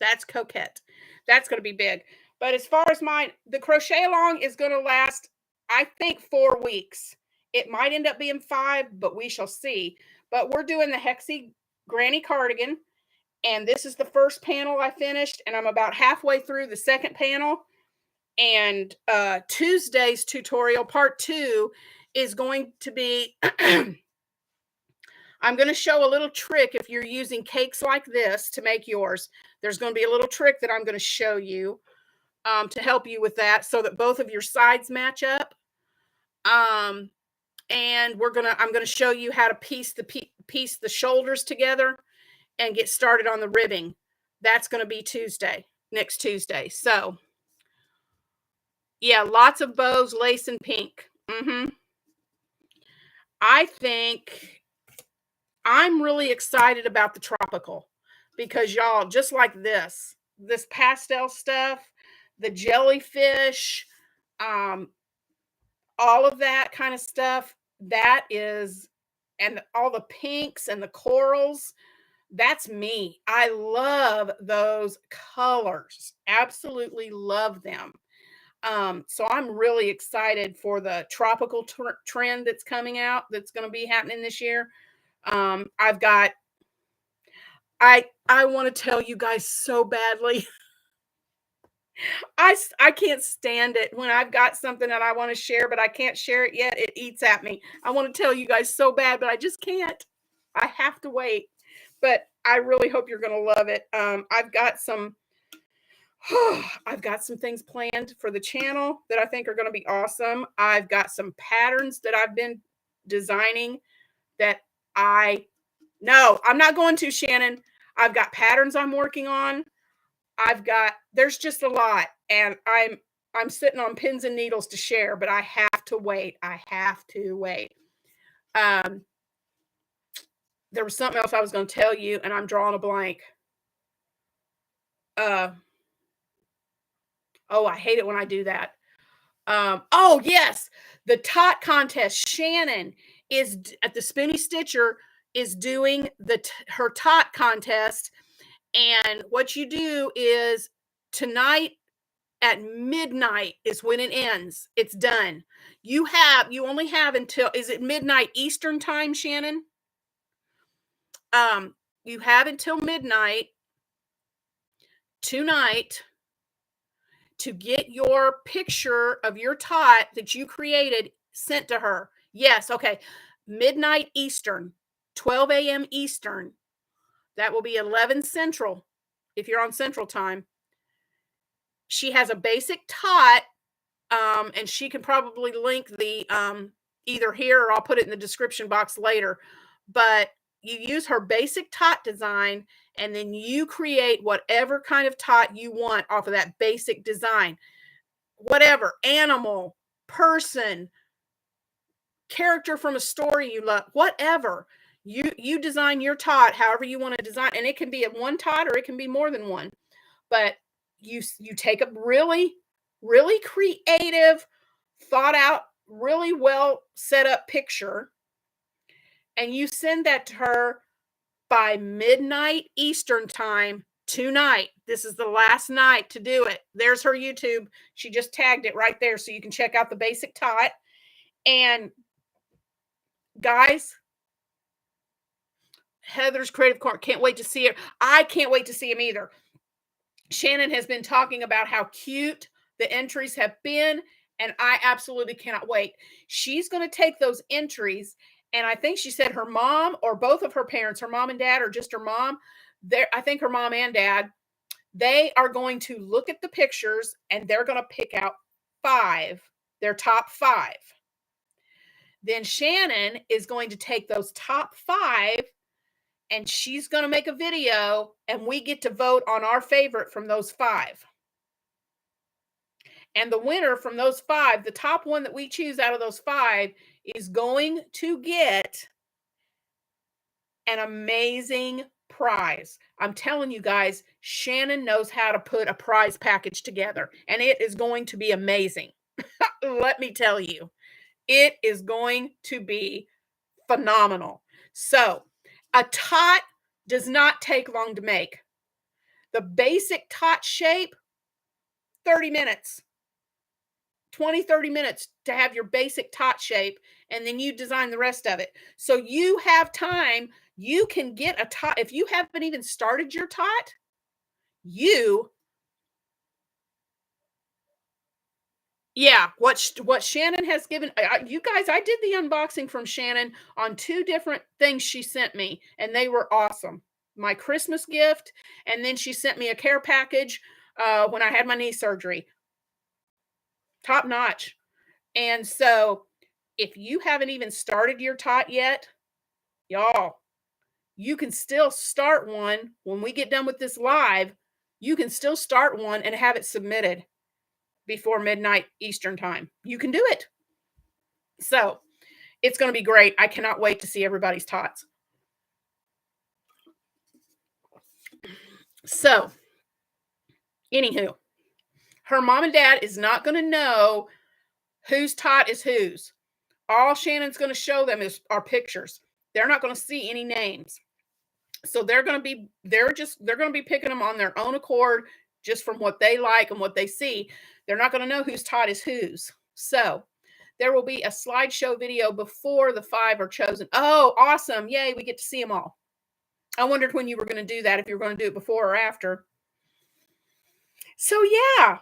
S1: That's Coquette. That's going to be big. But as far as mine, the crochet along is going to last, I think, 4 weeks. It might end up being 5, but we shall see. But we're doing the Hexie Granny Cardigan. And this is the first panel I finished. And I'm about halfway through the second panel. And Tuesday's tutorial, part 2, is going to be... I'm going to show a little trick if you're using cakes like this to make yours. There's going to be a little trick that I'm going to show you to help you with that so that both of your sides match up. And I'm going to show you how to piece the shoulders together and get started on the ribbing. That's going to be next Tuesday. So, yeah, lots of bows, lace, and pink. I think I'm really excited about the tropical because y'all, just like this pastel stuff, the jellyfish, all of that kind of stuff, that is, and all the pinks and the corals, that's me. I love those colors. Absolutely love them. So I'm really excited for the tropical trend that's coming out, that's going to be happening this year. I've got I want to tell you guys so badly. I can't stand it when I've got something that I want to share, but I can't share it yet. It eats at me. I want to tell you guys so bad, but I just can't. I have to wait. But I really hope you're going to love it. I've got some things planned for the channel that I think are going to be awesome. I've got some patterns that I've been designing that I no, I'm not going to, Shannon. I've got patterns I'm working on. There's just a lot, and I'm sitting on pins and needles to share, but I have to wait. I have to wait. Um, there was something else I was going to tell you, and I'm drawing a blank. Oh, I hate it when I do that. Oh yes, the tot contest. Shannon is at the Spinny Stitcher is doing her tot contest, and what you do is tonight at midnight is when it ends. It's done. You only have until, is it midnight Eastern time, Shannon? You have until midnight tonight to get your picture of your tot that you created sent to her. Yes, okay. Midnight Eastern, 12 a.m. Eastern. That will be 11 Central if you're on Central time. She has a basic tot, and she can probably link the either here or I'll put it in the description box later. But you use her basic tot design, and then you create whatever kind of tot you want off of that basic design. Whatever, animal, person, character from a story you love, whatever. You design your tot however you want to design, and it can be a one tot or it can be more than one. But you take a really, really creative, thought out, really well set up picture, and you send that to her by midnight Eastern time tonight. This is the last night to do it. There's her YouTube. She just tagged it right there, so you can check out the basic tot. And guys, Heather's Creative Corner, can't wait to see it. I can't wait to see him either. Shannon has been talking about how cute the entries have been, and I absolutely cannot wait. She's going to take those entries, and I think she said her mom or both of her parents, her mom and dad, or just her mom, I think her mom and dad, they are going to look at the pictures and they're going to pick out their top 5. Then Shannon is going to take those top 5 and she's going to make a video, and we get to vote on our favorite from those 5. And the winner from those 5, the top one that we choose out of those 5, is going to get an amazing prize. I'm telling you guys, Shannon knows how to put a prize package together, and it is going to be amazing. Let me tell you, it is going to be phenomenal. So, a tot does not take long to make. The basic tot shape, 30 minutes. 20, 30 minutes to have your basic tot shape, and then you design the rest of it. So you have time. You can get a tot. If you haven't even started your tot, what Shannon has given you guys, I did the unboxing from Shannon on 2 different things she sent me, and they were awesome. My Christmas gift, and then she sent me a care package when I had my knee surgery. Top notch. And so if you haven't even started your tot yet, y'all, you can still start one when we get done with this live. You can still start one and have it submitted before midnight Eastern time. You can do it. So it's going to be great. I cannot wait to see everybody's tots. So, anywho, her mom and dad is not going to know whose tot is whose. All Shannon's going to show them are pictures. They're not going to see any names. So they're going to be picking them on their own accord, just from what they like and what they see. They're not going to know whose tot is whose. So there will be a slideshow video before the 5 are chosen. Oh, awesome. Yay, we get to see them all. I wondered when you were going to do that, if you were going to do it before or after. So yeah,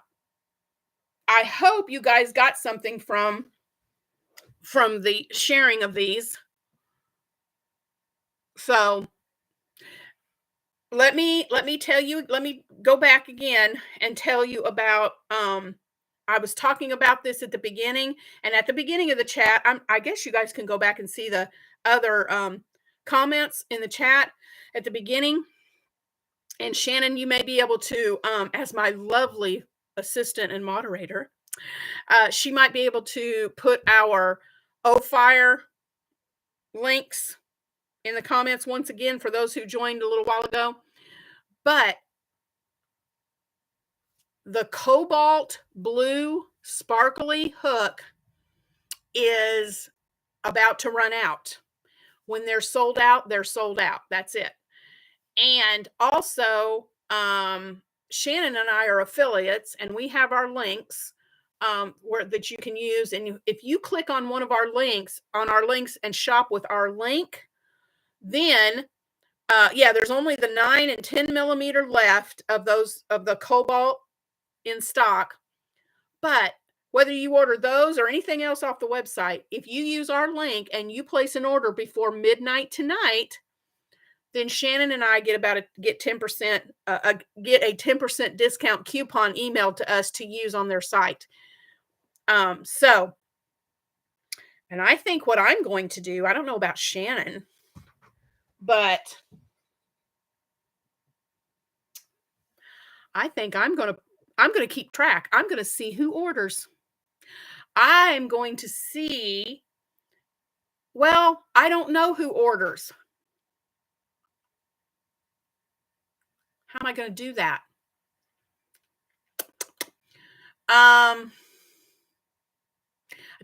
S1: I hope you guys got something from the sharing of these. So let me tell you, let me go back again and tell you about I was talking about this at the beginning, and at the beginning of the chat, I guess you guys can go back and see the other comments in the chat at the beginning. And Shannon, you may be able to, as my lovely assistant and moderator, she might be able to put our Fire links in the comments once again for those who joined a little while ago. But the cobalt blue sparkly hook is about to run out. When they're sold out, they're sold out. That's it. And also, Shannon and I are affiliates, and we have our links where that you can use. And if you click on one of our links and shop with our link, then yeah, there's only the 9 and 10 millimeter left of those of the cobalt in stock. But whether you order those or anything else off the website, if you use our link and you place an order before midnight tonight, then Shannon and I get 10% get a 10% discount coupon emailed to us to use on their site. So, and I think what I'm going to do, I don't know about Shannon, but I think I'm going to keep track. I'm going to see who orders. I'm going to see, well, I don't know who orders. How am I going to do that? I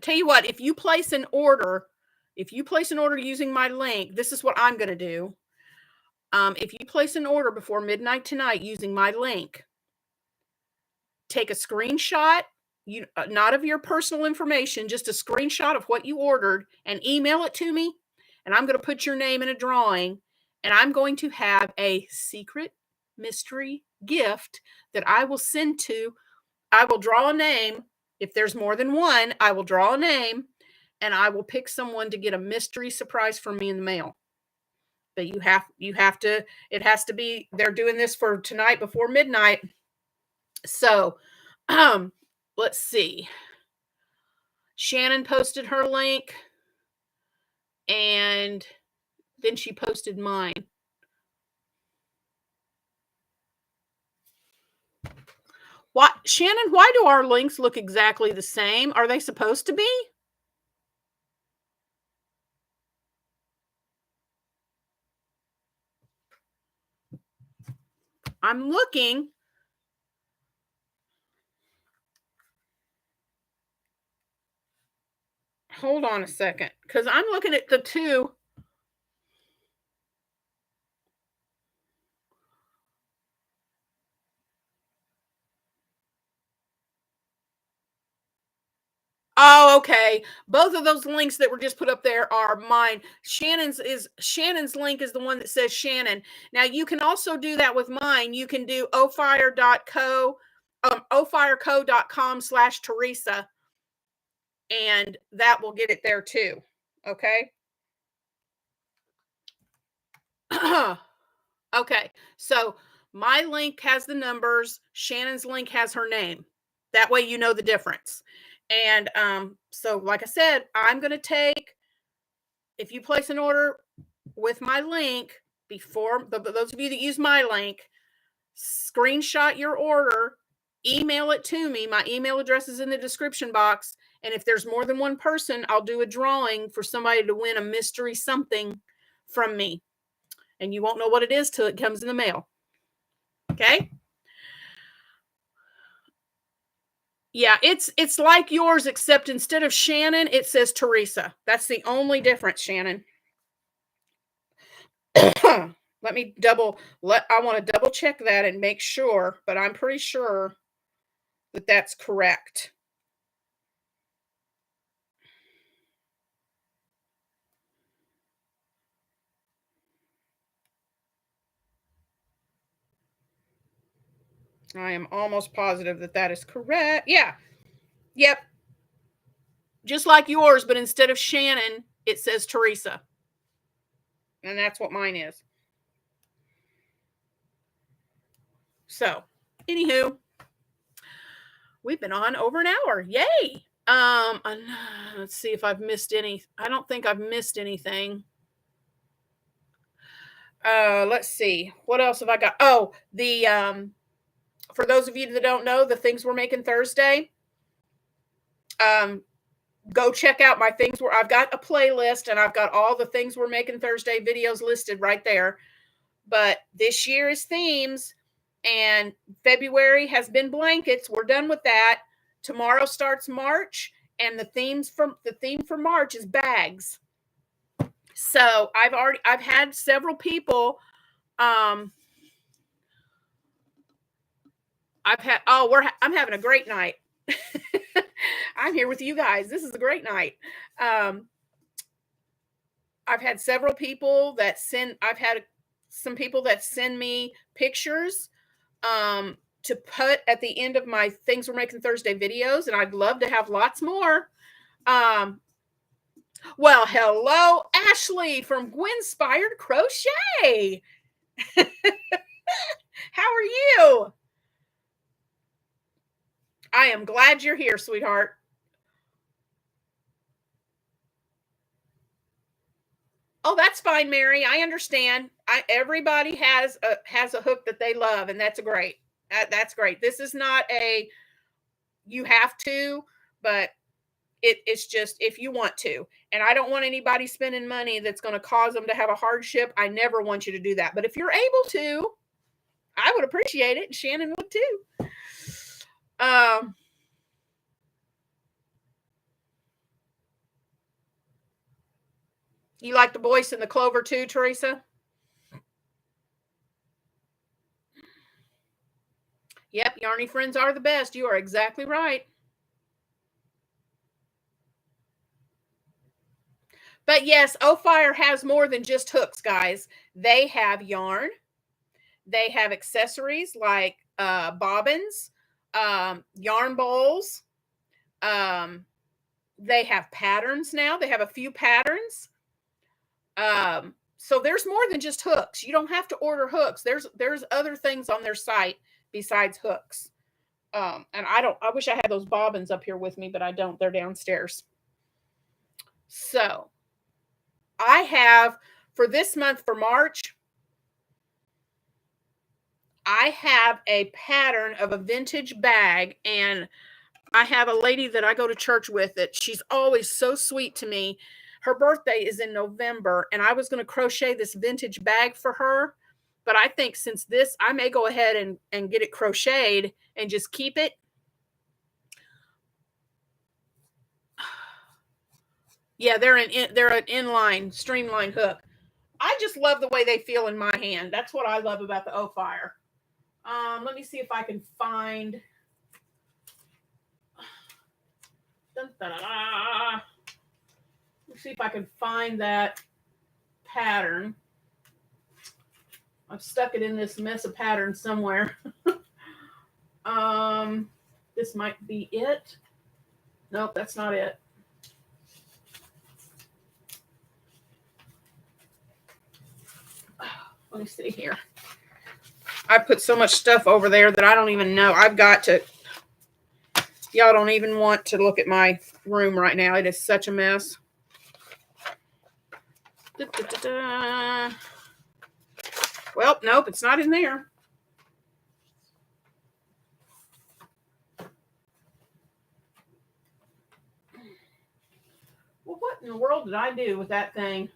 S1: tell you what, if you place an order using my link, this is what I'm going to do. If you place an order before midnight tonight using my link, take a screenshot, not of your personal information, just a screenshot of what you ordered, and email it to me. And I'm going to put your name in a drawing, and I'm going to have a secret mystery gift that I will send to. I will draw a name. If there's more than one, I will draw a name, and I will pick someone to get a mystery surprise from me in the mail. But you have to, it has to be, they're doing this for tonight before midnight. So, let's see. Shannon posted her link, and then she posted mine. What, Shannon, why do our links look exactly the same? Are they supposed to be? I'm looking. Hold on a second, because I'm looking at the two. Oh, okay. Both of those links that were just put up there are mine. Shannon's link is the one that says Shannon. Now you can also do that with mine. You can do ofire.co, ofireco.com/Teresa, and that will get it there too. Okay. Okay. So my link has the numbers. Shannon's link has her name. That way you know the difference. And so like I said, I'm going to take, if you place an order with my link before, those of you that use my link, screenshot your order, email it to me. My email address is in the description box. And if there's more than one person, I'll do a drawing for somebody to win a mystery something from me. And you won't know what it is till it comes in the mail. Okay? Yeah, it's like yours, except instead of Shannon, it says Teresa. That's the only difference, Shannon. I want to double check that and make sure, but I'm pretty sure that that's correct. I am almost positive that that is correct. Yeah. Yep. Just like yours, but instead of Shannon, it says Teresa. And that's what mine is. So, anywho, we've been on over an hour. Yay. Let's see if I've missed any. I don't think I've missed anything. Let's see. What else have I got? Oh, the for those of you that don't know, the things we're making Thursday. Go check out my things where I've got a playlist and I've got all the things we're making Thursday videos listed right there. But this year is themes, and February has been blankets. We're done with that. Tomorrow starts March, and the theme for March is bags. So I've had several people. I'm having a great night. I'm here with you guys. This is a great night. I've had several people that I've had some people that send me pictures to put at the end of my things we're making Thursday videos, and I'd love to have lots more. Well, hello, Ashley from Gwinspired Crochet. How are you? I am glad you're here, sweetheart. Oh, that's fine, Mary. I understand. Everybody has a hook that they love, and that's great. That's great. This is not a you have to, but it's just if you want to. And I don't want anybody spending money that's going to cause them to have a hardship. I never want you to do that. But if you're able to, I would appreciate it. And Shannon would too. You like the voice and the clover too, Teresa? Yep, Yarny friends are the best. You are exactly right. But yes, Fire has more than just hooks, guys. They have yarn. They have accessories like bobbins, yarn bowls. They have patterns now. They have a few patterns. So there's more than just hooks. You don't have to order hooks. There's other things on their site besides hooks. And I wish I had those bobbins up here with me, but I don't. They're downstairs. So I have for this month for March, I have a pattern of a vintage bag, and I have a lady that I go to church with that she's always so sweet to me. Her birthday is in November, and I was going to crochet this vintage bag for her. But I think since this, I may go ahead and get it crocheted and just keep it. Yeah, they're an inline, streamline hook. I just love the way they feel in my hand. That's what I love about the Fire. Let me see if I can find. Let's see if I can find that pattern. I've stuck it in this mess of patterns somewhere. This might be it. Nope, that's not it. Let me see here. I put so much stuff over there that I don't even know. I've got to. Y'all don't even want to look at my room right now. It is such a mess. Well, nope, it's not in there. Well, what in the world did I do with that thing?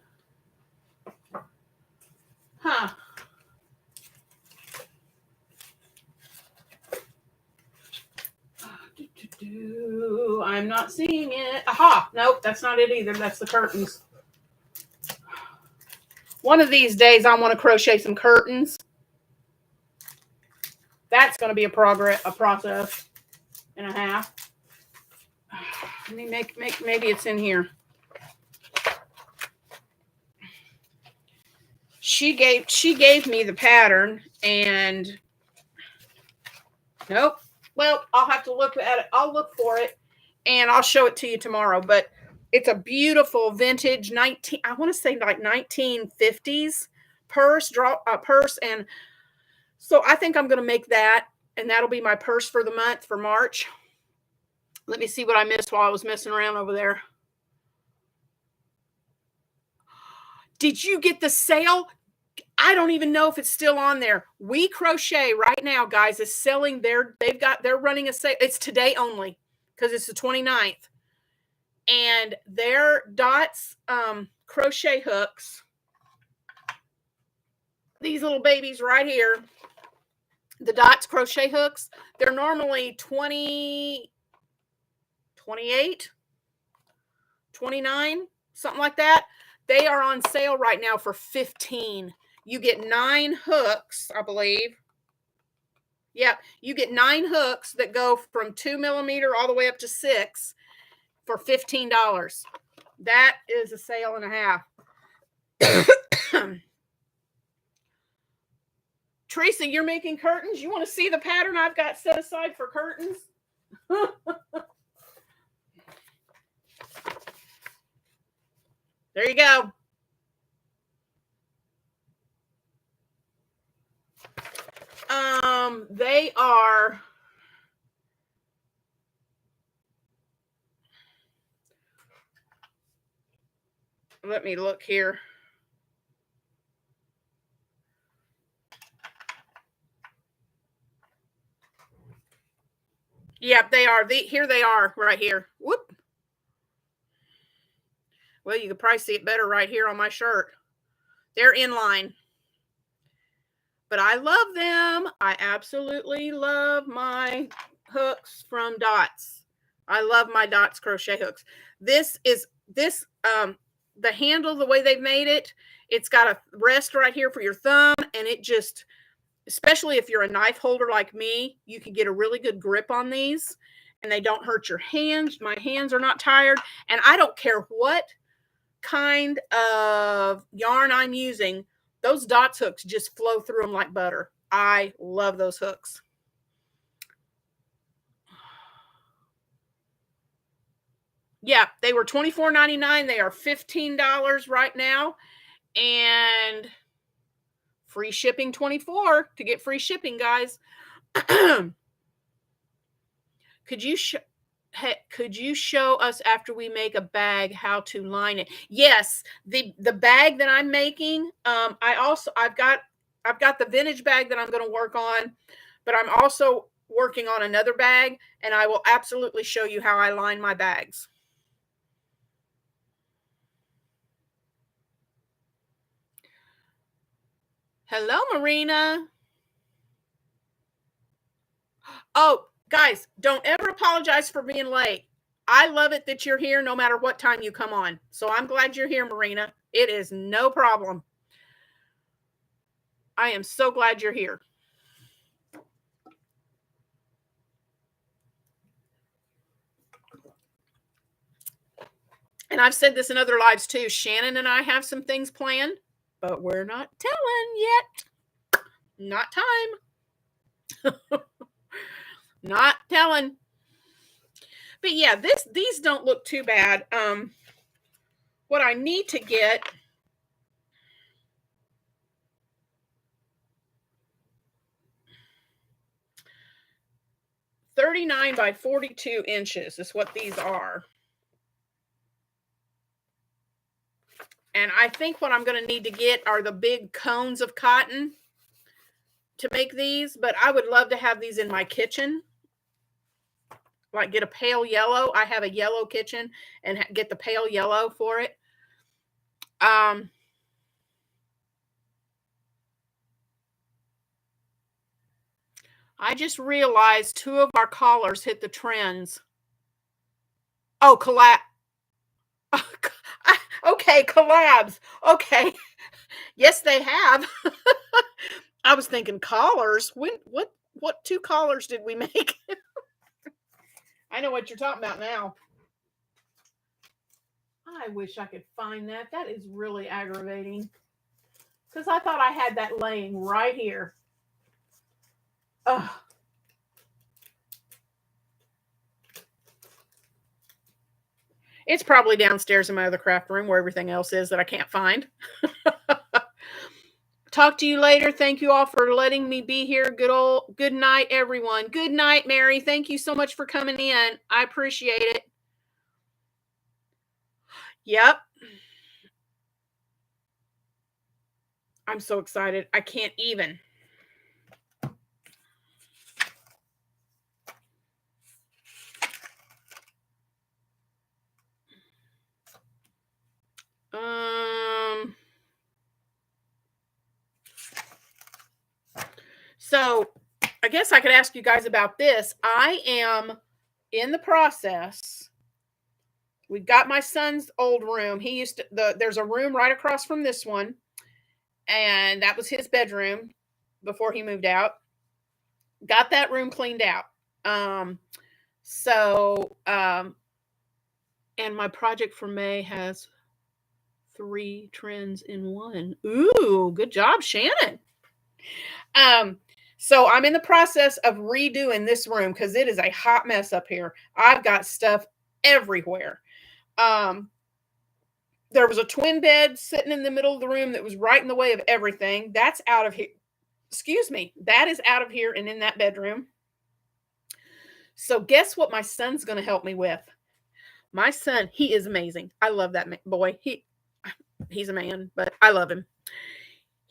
S1: Huh. I'm not seeing it. Aha! Nope, that's not it either. That's the curtains. One of these days, I want to crochet some curtains. That's going to be a process and a half. Let me make maybe it's in here. She gave me the pattern, and Nope. Well, I'll have to look at it. I'll look for it and I'll show it to you tomorrow. But it's a beautiful vintage 19, I want to say like 1950s purse. And so I think I'm going to make that, and that'll be my purse for the month for March. Let me see what I missed while I was messing around over there. Did you get the sale? I don't even know if it's still on there. We Crochet right now, guys, is selling they're running a sale. It's today only because it's the 29th. And their dots crochet hooks, these little babies right here, the dots crochet hooks, they're normally 20, 28, 29, something like that. They are on sale right now for 15. You get 9 hooks, I believe. Yeah, you get 9 hooks that go from 2 millimeter all the way up to 6 for $15. That is a sale and a half. Teresa, you're making curtains? You want to see the pattern I've got set aside for curtains? There you go. They are, let me look here. Yep, they are. Here they are right here. Whoop. Well, you could probably see it better right here on my shirt. They're in line. But I love them. I absolutely love my hooks from Dots. I love my Dots crochet hooks. The handle, the way they've made it, it's got a rest right here for your thumb, and it just, especially if you're a knife holder like me, you can get a really good grip on these, and they don't hurt your hands. My hands are not tired, and I don't care what kind of yarn I'm using. Those Dots hooks just flow through them like butter. I love those hooks. Yeah, they were $24.99. They are $15 right now. And free shipping $24 to get free shipping, guys. Could you show us after we make a bag how to line it? Yes, the bag that I'm making, I've got the vintage bag that I'm going to work on, but I'm also working on another bag, and I will absolutely show you how I line my bags. Hello, Marina. Oh, guys, don't ever apologize for being late. I love it that you're here no matter what time you come on. So I'm glad you're here, Marina. It is no problem. I am so glad you're here. And I've said this in other lives too. Shannon and I have some things planned, but we're not telling yet. Not time. Not telling. But yeah, these don't look too bad. What I need to get, $39 by 42 inches is what these are. And I think what I'm going to need to get are the big cones of cotton to make these. But I would love to have these in my kitchen. Like get a pale yellow. I have a yellow kitchen, and get the pale yellow for it. I just realized 2 of our callers hit the trends. Oh, collab. Okay, collabs. Okay. Yes, they have. I was thinking collars. What 2 collars did we make? I know what you're talking about now. I wish I could find that. That is really aggravating. Because I thought I had that laying right here. Ugh. It's probably downstairs in my other craft room where everything else is that I can't find. Talk to you later. Thank you all for letting me be here. Good night, everyone. Good night, Mary. Thank you so much for coming in. I appreciate it. Yep. I'm so excited. I can't even. So I guess I could ask you guys about this. I am in the process. We've got my son's old room. He used to there's a room right across from this one, and that was his bedroom before he moved out. Got that room cleaned out. So and my project for May has 3 trends in one. Ooh, good job, Shannon. So I'm in the process of redoing this room because it is a hot mess up here. I've got stuff everywhere. There was a twin bed sitting in the middle of the room that was right in the way of everything. That's out of here. Excuse me. That is out of here and in that bedroom. So guess what my son's going to help me with? My son, he is amazing. I love that boy. He's a man, but I love him.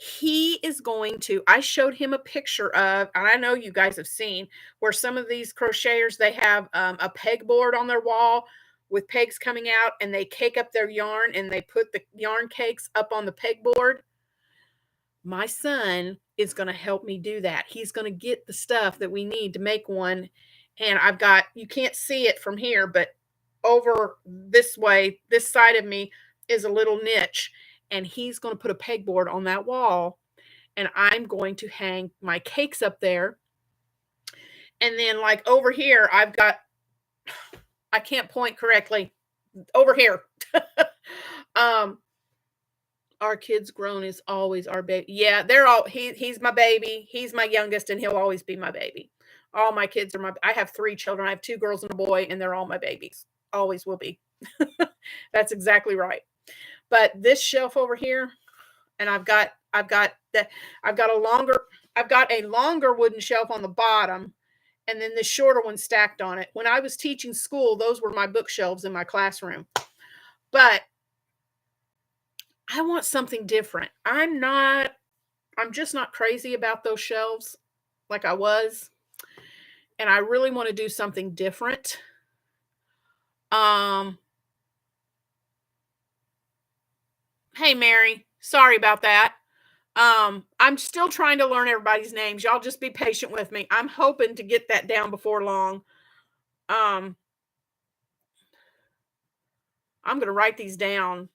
S1: He is going to, I showed him a picture of, and I know you guys have seen, where some of these crocheters, they have a pegboard on their wall with pegs coming out, and they cake up their yarn, and they put the yarn cakes up on the pegboard. My son is going to help me do that. He's going to get the stuff that we need to make one. And I've got, you can't see it from here, but over this way, this side of me is a little niche. And he's going to put a pegboard on that wall. And I'm going to hang my cakes up there. And then like over here, I've got, I can't point correctly, over here. Our kid's grown is always our baby. Yeah, they're all, he's my baby. He's my youngest and he'll always be my baby. All my kids are I have 3 children. I have 2 girls and a boy, and they're all my babies. Always will be. That's exactly right. But this shelf over here, and I've got a longer wooden shelf on the bottom, and then this shorter one stacked on it. When I was teaching school, those were my bookshelves in my classroom. But I want something different. I'm just not crazy about those shelves like I was. And I really want to do something different. Hey Mary, sorry about that. I'm still trying to learn everybody's names. Y'all just be patient with me. I'm hoping to get that down before long. I'm going to write these down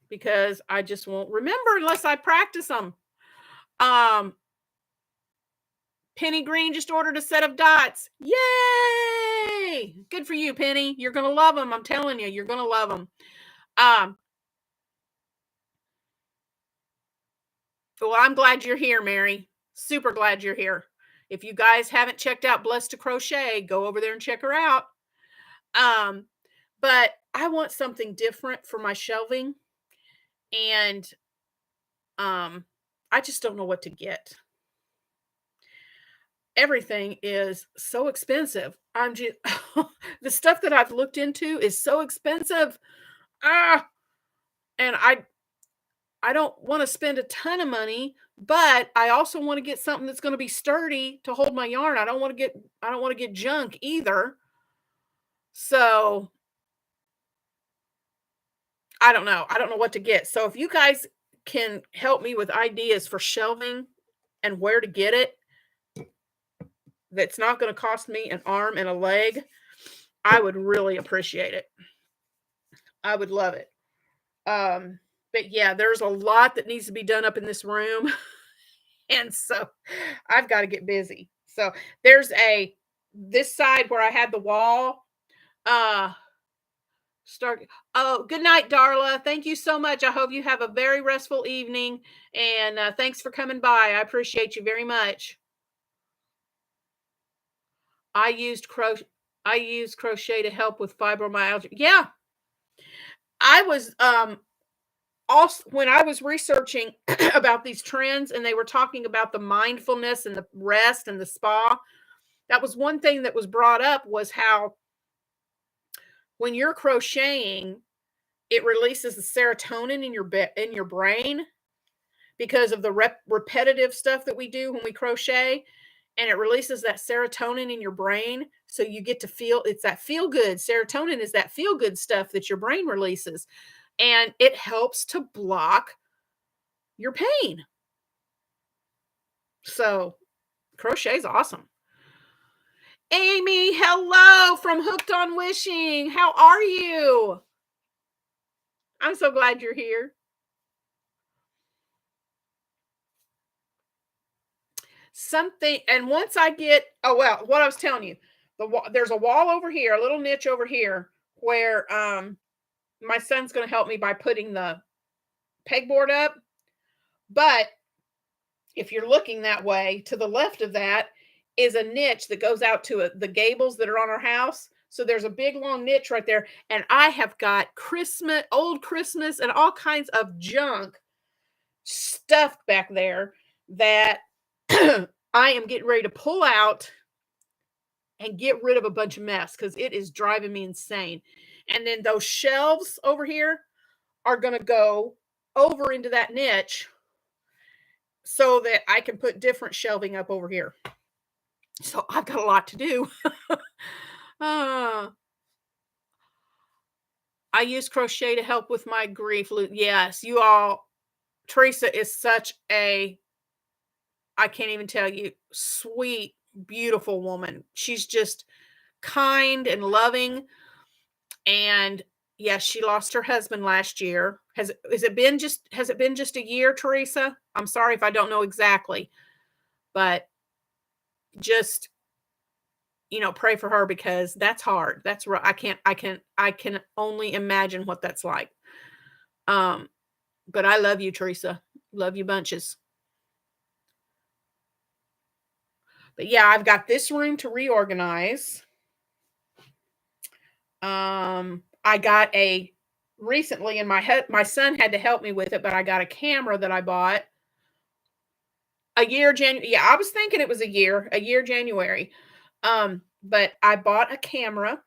S1: because I just won't remember unless I practice them. Penny Green just ordered a set of dots. Yay! Good for you, Penny. You're going to love them. I'm telling you, you're going to love them. Well, I'm glad you're here, Mary. Super glad you're here. If you guys haven't checked out Blessed to Crochet, go over there and check her out. But I want something different for my shelving. And I just don't know what to get. Everything is so expensive. I'm just the stuff that I've looked into is so expensive. And I don't want to spend a ton of money, but I also want to get something that's going to be sturdy to hold my yarn. I don't want to get junk either. So I don't know. I don't know what to get. So if you guys can help me with ideas for shelving and where to get it, that's not going to cost me an arm and a leg, I would really appreciate it. I would love it. But yeah, there's a lot that needs to be done up in this room. And so I've got to get busy. So there's this side where I had the wall. Oh, good night, Darla. Thank you so much. I hope you have a very restful evening. And thanks for coming by. I appreciate you very much. I used crochet to help with fibromyalgia. Yeah. I was also when I was researching about these trends and they were talking about the mindfulness and the rest and the spa, that was one thing that was brought up was how when you're crocheting, it releases the serotonin in in your brain because of the repetitive stuff that we do when we crochet, and it releases that serotonin in your brain, so you get to feel it's that feel good. Serotonin is that feel good stuff that your brain releases, and it helps to block your pain. So crochet's awesome. Amy, hello from Hooked on Wishing. How are you? I'm so glad you're here. Something, and once I get, oh well, what I was telling you, there's a wall over here, a little niche over here where my son's going to help me by putting the pegboard up. But if you're looking that way, to the left of that is a niche that goes out to the gables that are on our house. So there's a big long niche right there, and I have got Christmas, old Christmas, and all kinds of junk stuffed back there that I am getting ready to pull out and get rid of a bunch of mess because it is driving me insane. And then those shelves over here are going to go over into that niche so that I can put different shelving up over here. So I've got a lot to do. uh, I use crochet to help with my grief. Yes, you all. Teresa is such a, I can't even tell you, sweet, beautiful woman. She's just kind and loving. And yes, she lost her husband last year. Has it been just a year, Teresa? I'm sorry if I don't know exactly, but just pray for her because that's hard. That's right. I can only imagine what that's like. But I love you, Teresa. Love you bunches. But yeah, I've got this room to reorganize. I got recently, and my son had to help me with it, but I got a camera that I bought a year January. Yeah, I was thinking it was a year January. But I bought a camera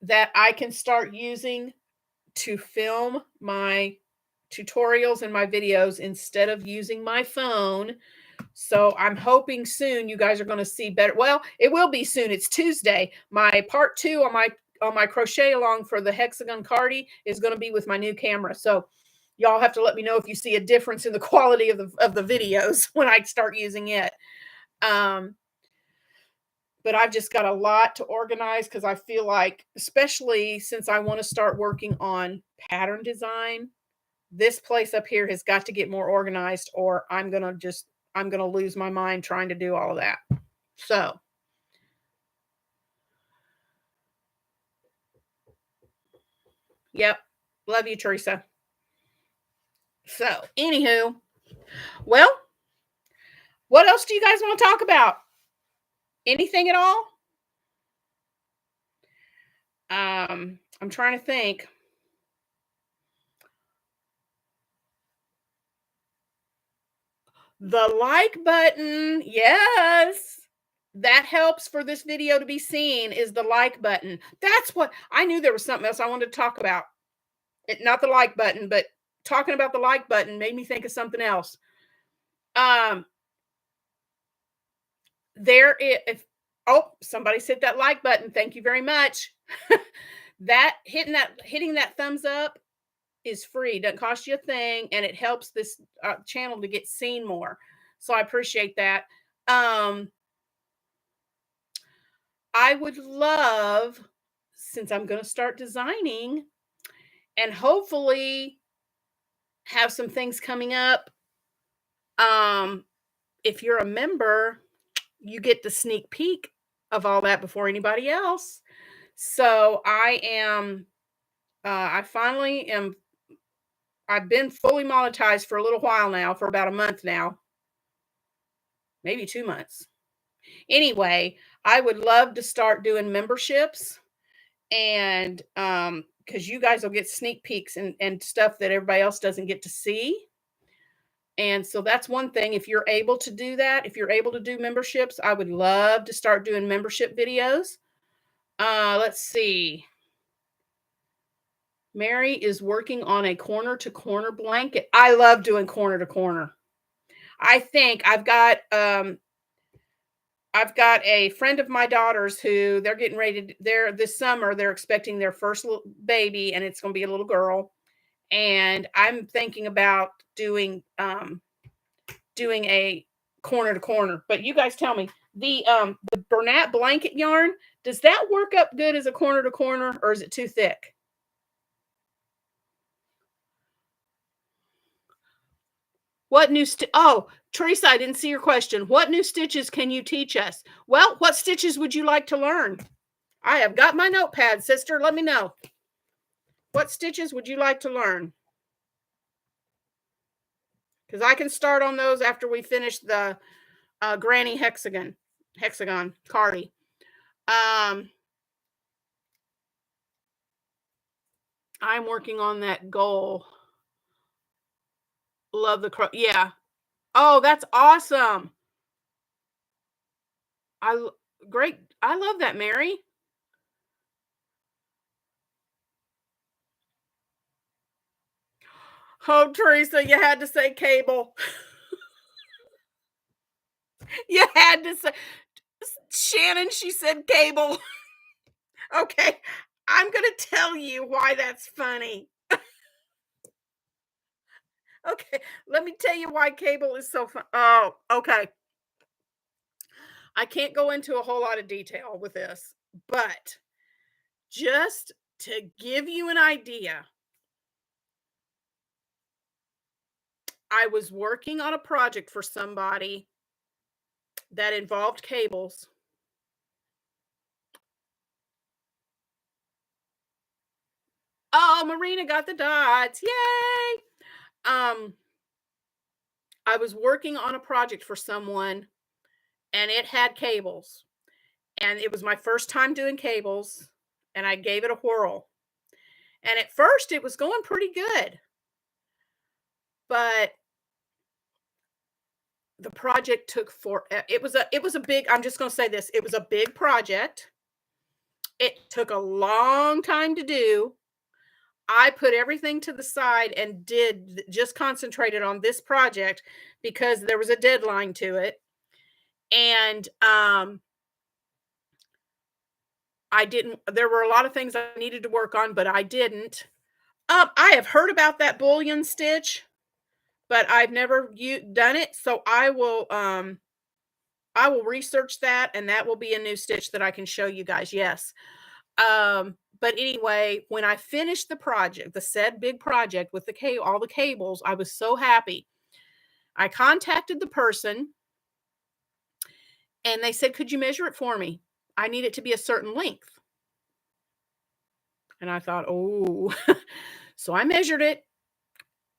S1: that I can start using to film my tutorials and my videos instead of using my phone. So I'm hoping soon you guys are going to see better. Well, it will be soon. It's Tuesday. My part 2 on my crochet along for the hexagon cardi is going to be with my new camera. So y'all have to let me know if you see a difference in the quality of the videos when I start using it. But I've just got a lot to organize because I feel like, especially since I want to start working on pattern design, this place up here has got to get more organized, or I'm going to lose my mind trying to do all of that. So, yep. Love you, Teresa. So, anywho, well, what else do you guys want to talk about? Anything at all? I'm trying to think. The like button, yes. That helps for this video to be seen is the like button. That's what I knew there was something else I wanted to talk about. Not the like button, but talking about the like button made me think of something else. There is, if somebody hit that like button. Thank you very much. Hitting that thumbs up is free. Doesn't cost you a thing, and it helps this channel to get seen more. So I appreciate that. I would love, since I'm going to start designing and hopefully have some things coming up. If you're a member, you get the sneak peek of all that before anybody else. So I finally am, I've been fully monetized for a little while now, for about a month now, maybe 2 months. Anyway, I would love to start doing memberships and because you guys will get sneak peeks and stuff that everybody else doesn't get to see. And so that's one thing. If you're able to do that, if you're able to do memberships, I would love to start doing membership videos. Let's see. Mary is working on a corner to corner blanket. I love doing corner to corner. I think I've got a friend of my daughter's who they're getting ready to, they're this summer, they're expecting their first little baby, and it's going to be a little girl. And I'm thinking about doing a corner to corner. But you guys tell me, the Bernat blanket yarn, does that work up good as a corner to corner, or is it too thick? What new oh, Teresa, I didn't see your question. What new stitches can you teach us? Well, what stitches would you like to learn? I have got my notepad, sister. Let me know. What stitches would you like to learn? Because I can start on those after we finish the granny hexagon cardi. I'm working on that goal. Love the yeah. Oh, that's awesome. Great. I love that, Mary. Oh, Teresa, you had to say cable. You had to say Shannon, she said cable. Okay. I'm going to tell you why that's funny. Okay. Let me tell you why cable is so fun. Oh, okay. I can't go into a whole lot of detail with this, but just to give you an idea, I was working on a project for somebody that involved cables. Oh, Marina got the dots. Yay! I was working on a project for someone and it had cables. And it was my first time doing cables, and I gave it a whirl. And at first it was going pretty good. But the project took it was a big, I'm just going to say this, it was a big project. It took a long time to do. I put everything to the side and just concentrated on this project because there was a deadline to it. And there were a lot of things I needed to work on, but I didn't. I have heard about that bullion stitch, but I've never done it. So I will research that, and that will be a new stitch that I can show you guys. Yes. But anyway, when I finished the project, the said big project with all the cables, I was so happy. I contacted the person and they said, "Could you measure it for me? I need it to be a certain length." And I thought, "Oh." So I measured it,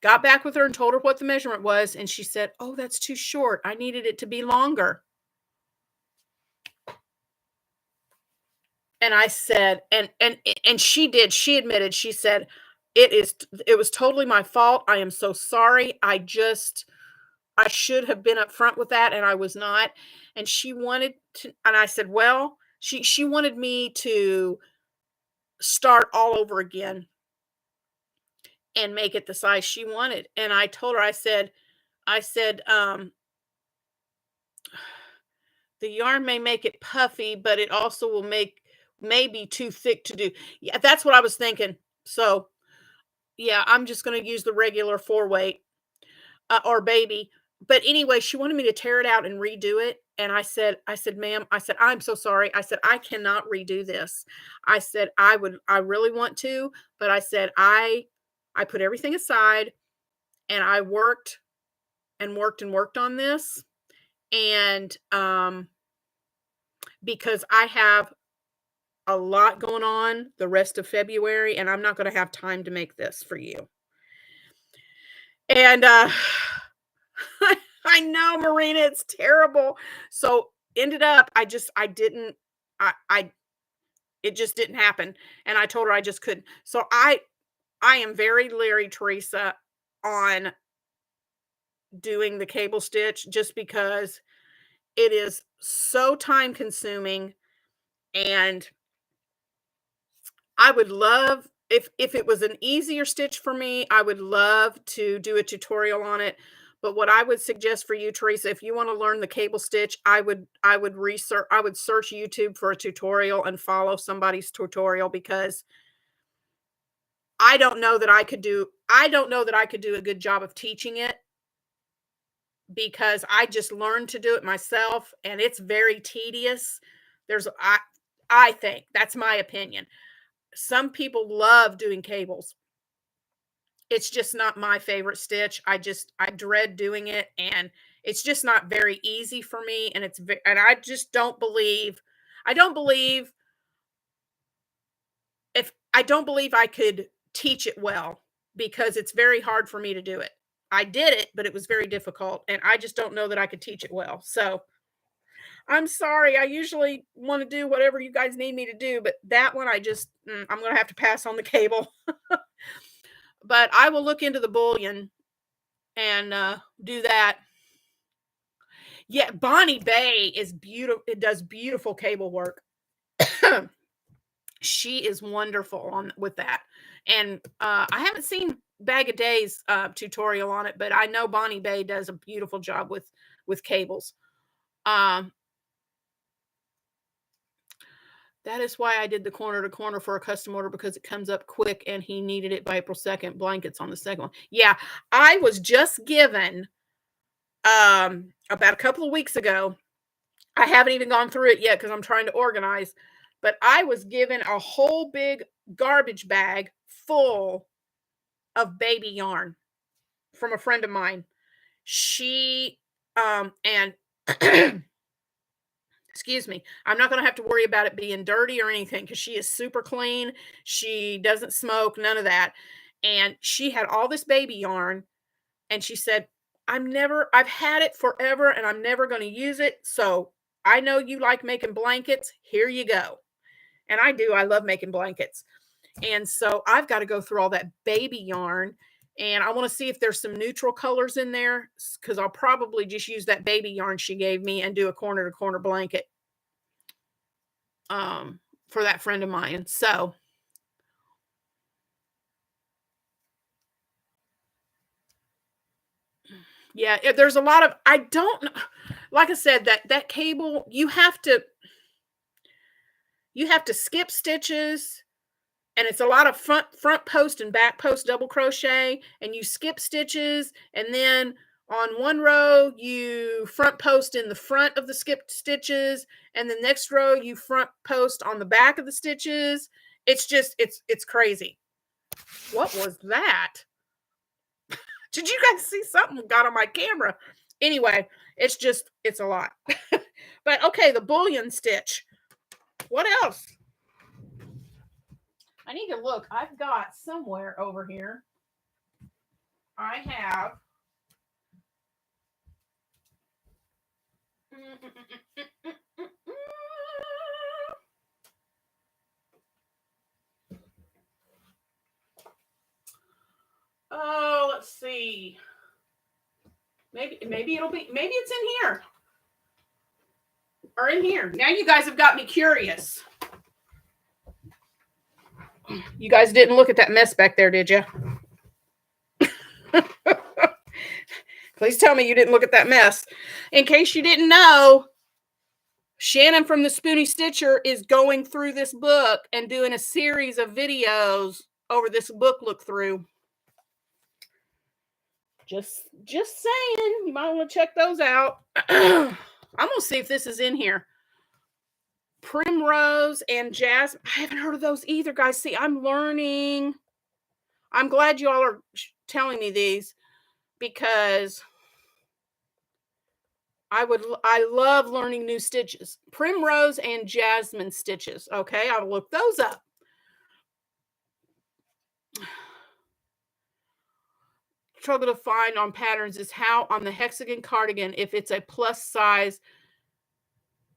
S1: got back with her and told her what the measurement was, and she said, "Oh, that's too short. I needed it to be longer." And I said, and she admitted, she said, it was totally my fault. I am so sorry. I should have been upfront with that, and I was not. And she wanted to, and I said, well, she wanted me to start all over again and make it the size she wanted. And I told her, I said, the yarn may make it puffy, but it also will make maybe too thick to do. Yeah, that's what I was thinking. So yeah, I'm just going to use the regular 4-weight or baby. But anyway, she wanted me to tear it out and redo it. And I said, ma'am, I said, I'm so sorry. I said, I cannot redo this. I said, I really want to, but I said, I put everything aside and I worked and worked and worked on this. And, because I have a lot going on the rest of February, and I'm not going to have time to make this for you. And I know, Marina, it's terrible. So ended up, I It just didn't happen. And I told her I just couldn't. So I am very leery, Teresa, on doing the cable stitch just because it is so time consuming, and I would love if it was an easier stitch for me, I would love to do a tutorial on it. But what I would suggest for you, Teresa, if you want to learn the cable stitch, I would search YouTube for a tutorial and follow somebody's tutorial, because I don't know that I could do a good job of teaching it, because I just learned to do it myself and it's very tedious. There's I think that's my opinion. Some people love doing cables. It's just not my favorite stitch. I dread doing it, and it's just not very easy for me, and and I just I don't believe I don't believe I could teach it well, because it's very hard for me to do it. I did it, but it was very difficult, and I just don't know that I could teach it well. So, I'm sorry. I usually want to do whatever you guys need me to do, but that one I'm going to have to pass on the cable. But I will look into the bullion and do that. Yeah, Bonnie Bay is beautiful. It does beautiful cable work. She is wonderful on with that. And I haven't seen Bag of Days tutorial on it, but I know Bonnie Bay does a beautiful job with cables. Um, that is why I did the corner to corner for a custom order, because it comes up quick and he needed it by April 2nd. Blankets on the second one. Yeah, I was just given about a couple of weeks ago. I haven't even gone through it yet because I'm trying to organize, but I was given a whole big garbage bag full of baby yarn from a friend of mine. She and excuse me, I'm not going to have to worry about it being dirty or anything, because she is super clean. She doesn't smoke, none of that. And she had all this baby yarn, and she said, I've had it forever and I'm never going to use it. So I know you like making blankets. Here you go. And I do. I love making blankets. And so I've got to go through all that baby yarn, and I want to see if there's some neutral colors in there, because I'll probably just use that baby yarn she gave me and do a corner to corner blanket for that friend of mine. So yeah, there's a lot of, I don't know. Like I said, that cable, you have to skip stitches, and it's a lot of front post and back post double crochet, and you skip stitches, and then on one row you front post in the front of the skipped stitches, and the next row you front post on the back of the stitches. It's just it's crazy. What was that? Did you guys see something got on my camera? Anyway, it's a lot. But okay, the bullion stitch. What else? I need to look. I've got somewhere over here. I have. Oh, let's see. Maybe it's in here. Or in here. Now you guys have got me curious. You guys didn't look at that mess back there, did you? Please tell me you didn't look at that mess. In case you didn't know, Shannon from the Spoony Stitcher is going through this book and doing a series of videos over this book look through. Just saying, you might want to check those out. I'm going to see if this is in here. Primrose and Jasmine. I haven't heard of those either, guys. See, I'm learning. I'm glad you all are telling me these, because I love learning new stitches. Primrose and Jasmine stitches. Okay, I'll look those up. Trouble to find on patterns is how on the hexagon cardigan, if it's a plus size,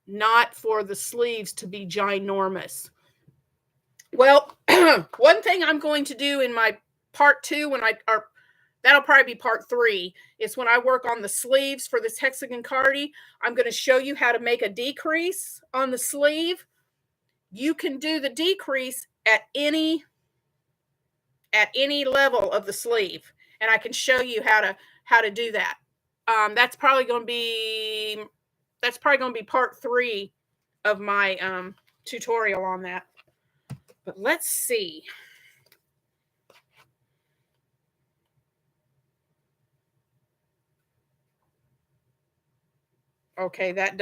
S1: not for the sleeves to be ginormous. Well, one thing I'm going to do in my part 2 that'll probably be part 3 is when I work on the sleeves for this hexagon cardi. I'm going to show you how to make a decrease on the sleeve. You can do the decrease at any level of the sleeve, and I can show you how to do that. That's probably going to be part 3 of my tutorial on that. But let's see. Okay, that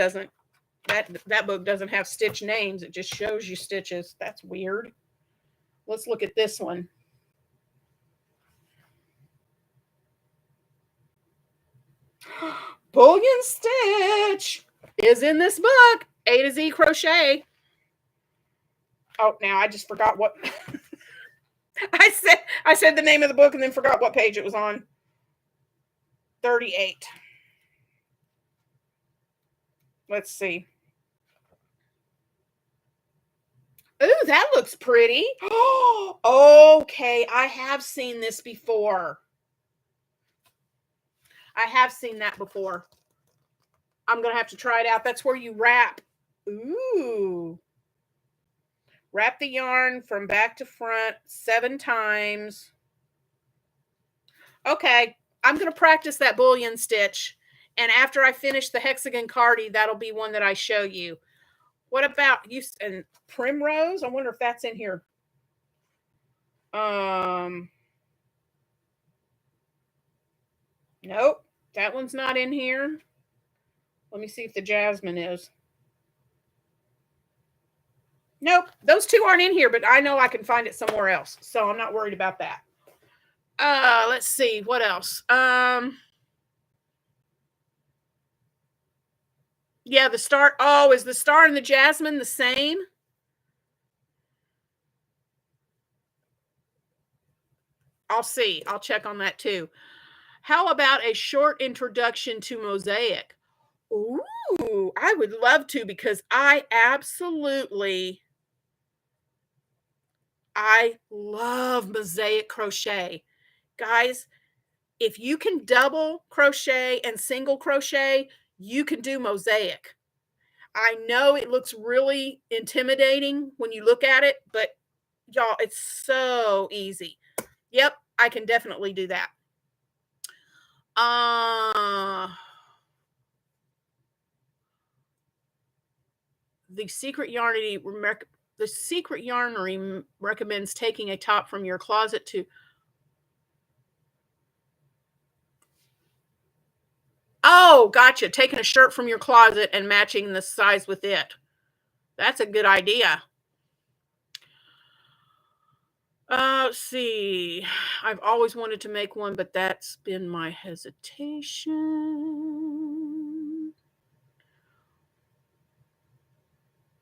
S1: book doesn't have stitch names. It just shows you stitches. That's weird. Let's look at this one. Bullion stitch is in this book. A to Z crochet. Oh, now I just forgot what I said the name of the book and then forgot what page it was on. 38. Let's see. Ooh, that looks pretty. Oh, okay. I have seen this before. I have seen that before. I'm going to have to try it out. That's where you wrap. Ooh. Wrap the yarn from back to front 7 times. Okay. I'm going to practice that bullion stitch. And after I finish the hexagon cardi, that'll be one that I show you. What about you and primrose? I wonder if that's in here. Nope, that one's not in here. Let me see if the jasmine is. Nope, those 2 aren't in here, but I know I can find it somewhere else, so I'm not worried about that. Let's see what else. Yeah, the star. Oh, is the star and the jasmine the same? I'll see. I'll check on that too. How about a short introduction to mosaic? Ooh, I would love to because I love mosaic crochet. Guys, if you can double crochet and single crochet, you can do mosaic. I know it looks really intimidating when you look at it, but y'all, it's so easy. Yep, I can definitely do that. The Secret Yarnery recommends taking a top from your closet to. Oh, gotcha. Taking a shirt from your closet and matching the size with it. That's a good idea. Let's see. I've always wanted to make one, but that's been my hesitation.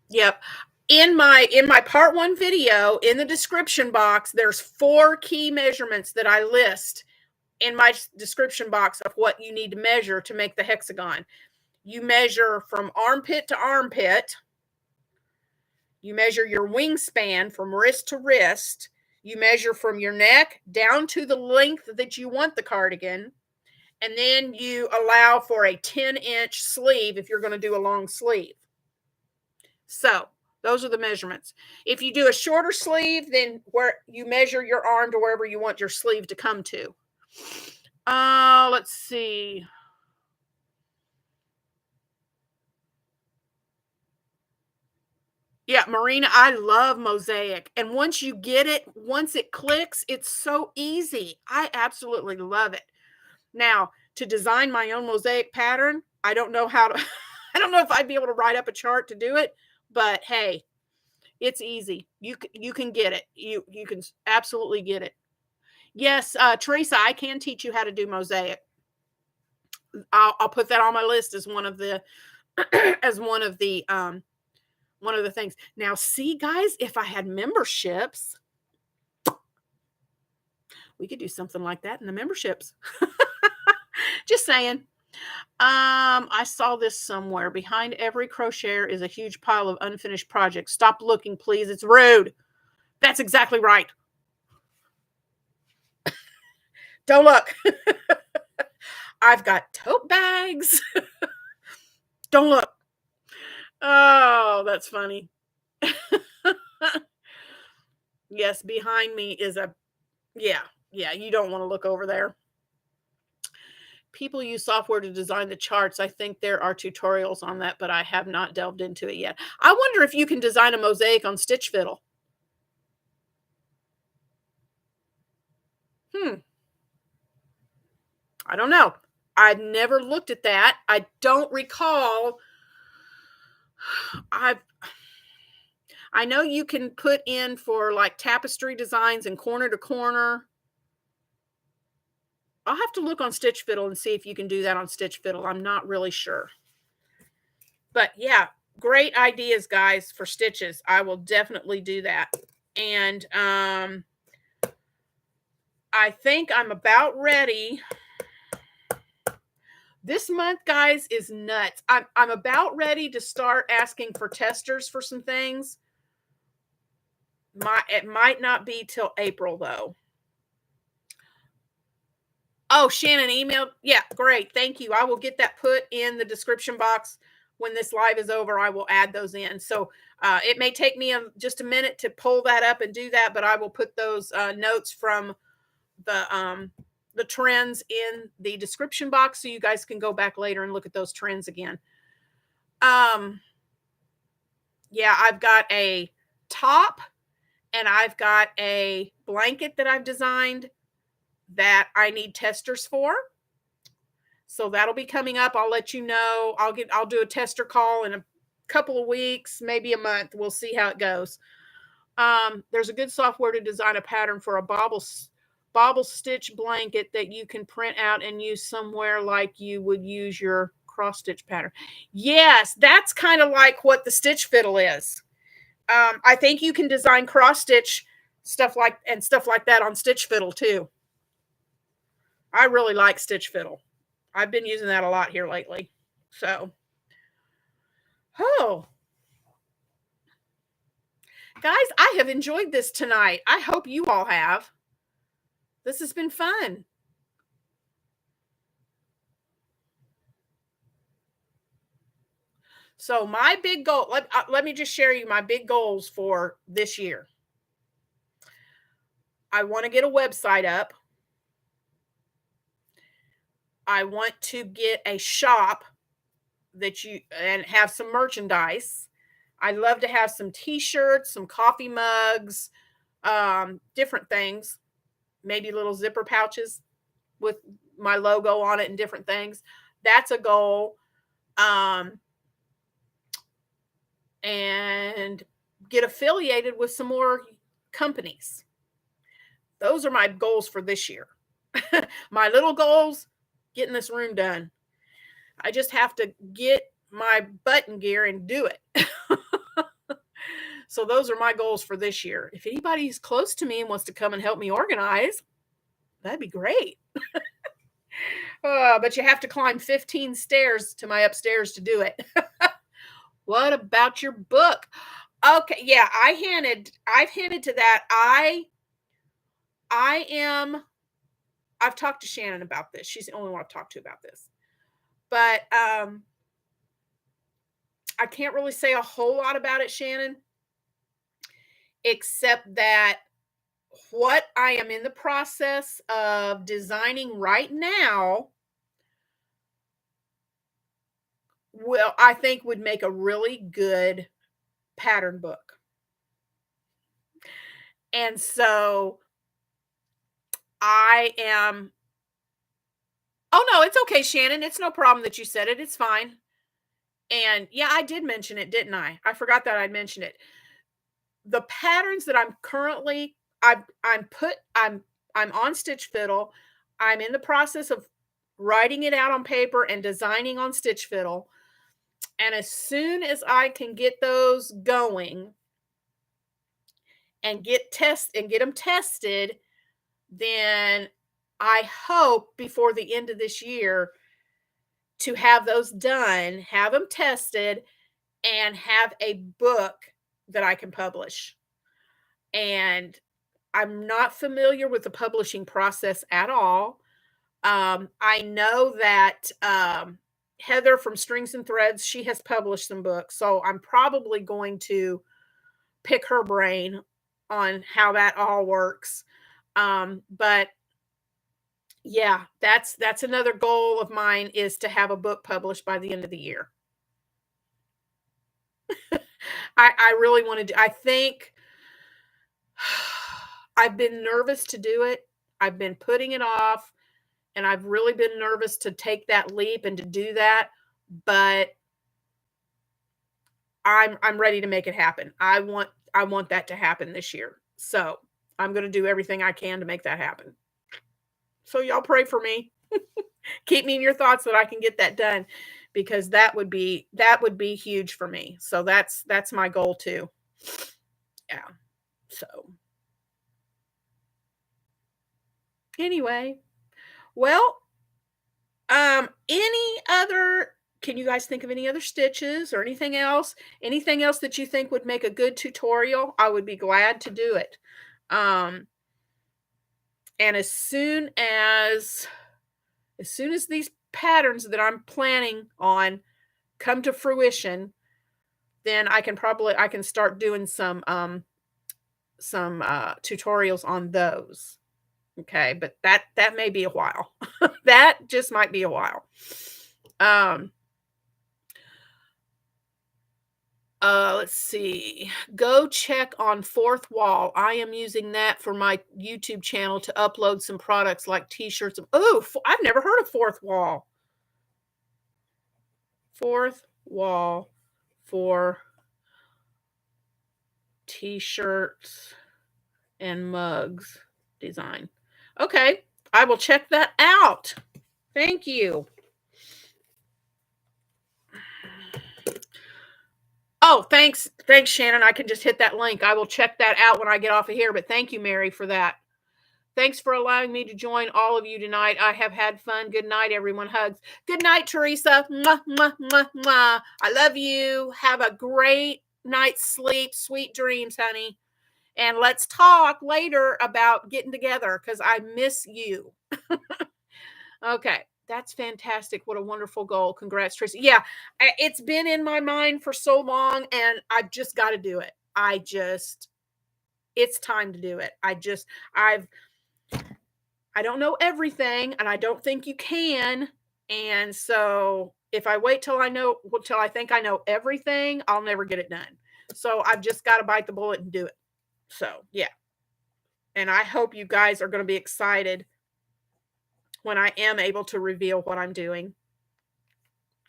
S1: Yep. In my part 1 video, in the description box, there's 4 key measurements that I list in my description box of what you need to measure to make the hexagon. You measure from armpit to armpit. You measure your wingspan from wrist to wrist. You measure from your neck down to the length that you want the cardigan. And then you allow for a 10-inch sleeve if you're going to do a long sleeve. So those are the measurements. If you do a shorter sleeve, then where you measure your arm to wherever you want your sleeve to come to. Let's see. Yeah, Marina, I love mosaic. And once you get it, once it clicks, it's so easy. I absolutely love it. Now, to design my own mosaic pattern, I don't know how to, I don't know if I'd be able to write up a chart to do it, but hey, it's easy. You can get it. You can absolutely get it. Yes, Teresa, I can teach you how to do mosaic. I'll put that on my list as one of the one of the things. Now, see, guys, if I had memberships, we could do something like that in the memberships. Just saying. I saw this somewhere. Behind every crocheter is a huge pile of unfinished projects. Stop looking, please. It's rude. That's exactly right. Don't look. I've got tote bags. Don't look. Oh, that's funny. Yes, behind me is a yeah, yeah, you don't wanna look over there. People use software to design the charts. I think there are tutorials on that, but I have not delved into it yet. I wonder if you can design a mosaic on Stitch Fiddle. Hmm, I don't know. I've never looked at that. I don't recall. I I know you can put in for like tapestry designs and corner to corner. I'll have to look on Stitch Fiddle and see if you can do that on Stitch Fiddle. I'm not really sure. But yeah, great ideas, guys, for stitches. I will definitely do that. And I think I'm about ready. This month, guys, is nuts. I'm about ready to start asking for testers for some things. It might not be till April though. Oh, Shannon emailed. Yeah, great. Thank you. I will get that put in the description box when this live is over. I will add those in. So it may take me just a minute to pull that up and do that, but I will put those notes from the trends in the description box so you guys can go back later and look at those trends again. Yeah, I've got a top and I've got a blanket that I've designed that I need testers for. So that'll be coming up. I'll let you know. I'll do a tester call in a couple of weeks, maybe a month. We'll see how it goes. There's a good software to design a pattern for a bobble stitch blanket that you can print out and use somewhere like you would use your cross stitch pattern. Yes, that's kind of like what the Stitch Fiddle is. I think you can design cross stitch stuff like that on Stitch Fiddle too. I really like Stitch Fiddle. I've been using that a lot here lately. So, oh, guys, I have enjoyed this tonight. I hope you all have. This has been fun. So, my big goal, let me just share you my big goals for this year. I want to get a website up. I want to get a shop and have some merchandise. I'd love to have some t-shirts, some coffee mugs, different things, maybe little zipper pouches with my logo on it and different things. That's a goal. And get affiliated with some more companies. Those are my goals for this year. My little goals, getting this room done. I just have to get my button gear and do it. So those are my goals for this year. If anybody's close to me and wants to come and help me organize, that'd be great. But you have to climb 15 stairs to my upstairs to do it. What about your book? Okay, yeah, I've hinted to that. I've talked to Shannon about this. She's the only one I've talked to about this. But I can't really say a whole lot about it, Shannon, except that what I am in the process of designing right now I think would make a really good pattern book. And so I am Oh no, it's okay, Shannon. It's no problem that you said it. It's fine. And yeah, I did mention it, didn't I? I forgot that I'd mentioned it. The patterns that I'm currently I'm on Stitch Fiddle. I'm in the process of writing it out on paper and designing on Stitch Fiddle. And as soon as I can get those going and get them tested, then I hope before the end of this year to have those done, have them tested, and have a book that I can publish. and I'm not familiar with the publishing process at all. I know that Heather from Strings and Threads, she has published some books, so I'm probably going to pick her brain on how that all works. But yeah, that's another goal of mine, is to have a book published by the end of the year. I really want to do. I think I've been nervous to do it. I've been putting it off, and I've really been nervous to take that leap and to do that, but I'm ready to make it happen. I want that to happen this year. So, I'm going to do everything I can to make that happen. So y'all pray for me. Keep me in your thoughts that I can get that done, because that would be huge for me. So that's my goal too. Yeah. So anyway, well, any other, can you guys think of any other stitches or anything else? Anything else that you think would make a good tutorial? I would be glad to do it. And as soon as these patterns that I'm planning on come to fruition, then I can start doing some tutorials on those. Okay, but that may be a while. That just might be a while. Let's see. Go check on Fourth Wall. I am using that for my YouTube channel to upload some products like t-shirts. Oh, I've never heard of Fourth Wall. Fourth Wall for t-shirts and mugs design. Okay, I will check that out. Thank you. Oh, thanks, Shannon. I can just hit that link. I will check that out when I get off of here. But thank you, Mary, for that. Thanks for allowing me to join all of you tonight. I have had fun. Good night, everyone. Hugs. Good night, Teresa. Mwah, mwah, mwah, mwah. I love you. Have a great night's sleep. Sweet dreams, honey. And let's talk later about getting together, because I miss you. Okay. That's fantastic. What a wonderful goal. Congrats, Tracy. Yeah, it's been in my mind for so long, and I've just got to do it. It's time to do it. I don't know everything, and I don't think you can. And so if I wait till I think I know everything, I'll never get it done. So I've just got to bite the bullet and do it. So yeah. And I hope you guys are going to be excited when I am able to reveal what I'm doing.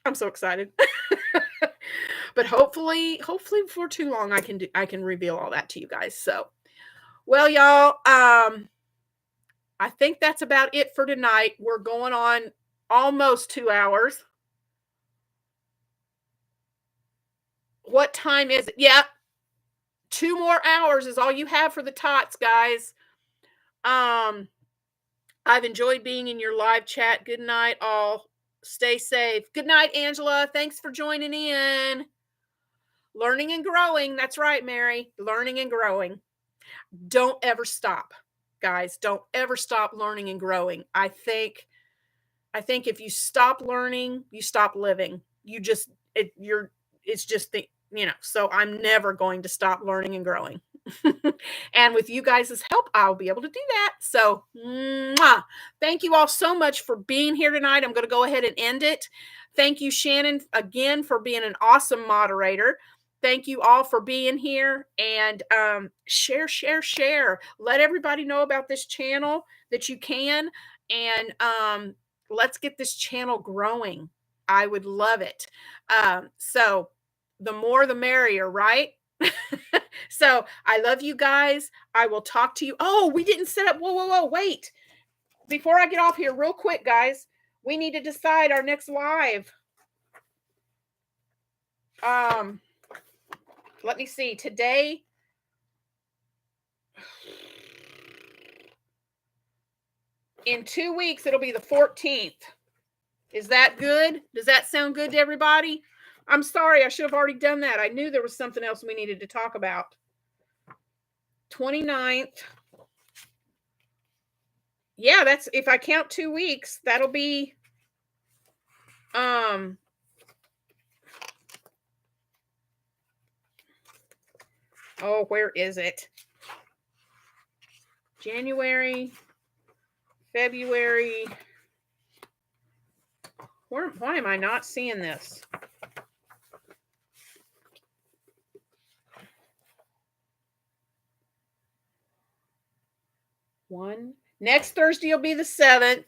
S1: I'm so excited. But hopefully before too long I can reveal all that to you guys. So, well, y'all, I think that's about it for tonight. We're going on almost 2 hours. What time is it? Yeah. 2 more hours is all you have for the tots, guys. I've enjoyed being in your live chat. Good night, all. Stay safe. Good night, Angela. Thanks for joining in. Learning and growing. That's right, Mary. Learning and growing. Don't ever stop, guys. Don't ever stop learning and growing. I think if you stop learning, you stop living. It's just the, so I'm never going to stop learning and growing. And with you guys' help, I'll be able to do that. So, thank you all so much for being here tonight. I'm going to go ahead and end it. Thank you, Shannon, again, for being an awesome moderator. Thank you all for being here, and share. Let everybody know about this channel that you can, and let's get this channel growing. I would love it. So the more the merrier, right? So I love you guys. I will talk to you. Oh, we didn't set up. Whoa. Wait. Before I get off here real quick, guys, we need to decide our next live. Let me see. Today, in 2 weeks, it'll be the 14th. Is that good? Does that sound good to everybody? I'm sorry. I should have already done that. I knew there was something else we needed to talk about. 29th. Yeah, that's if I count 2 weeks, that'll be oh, where is it? January, February. Why am I not seeing this? Next Thursday will be the 7th,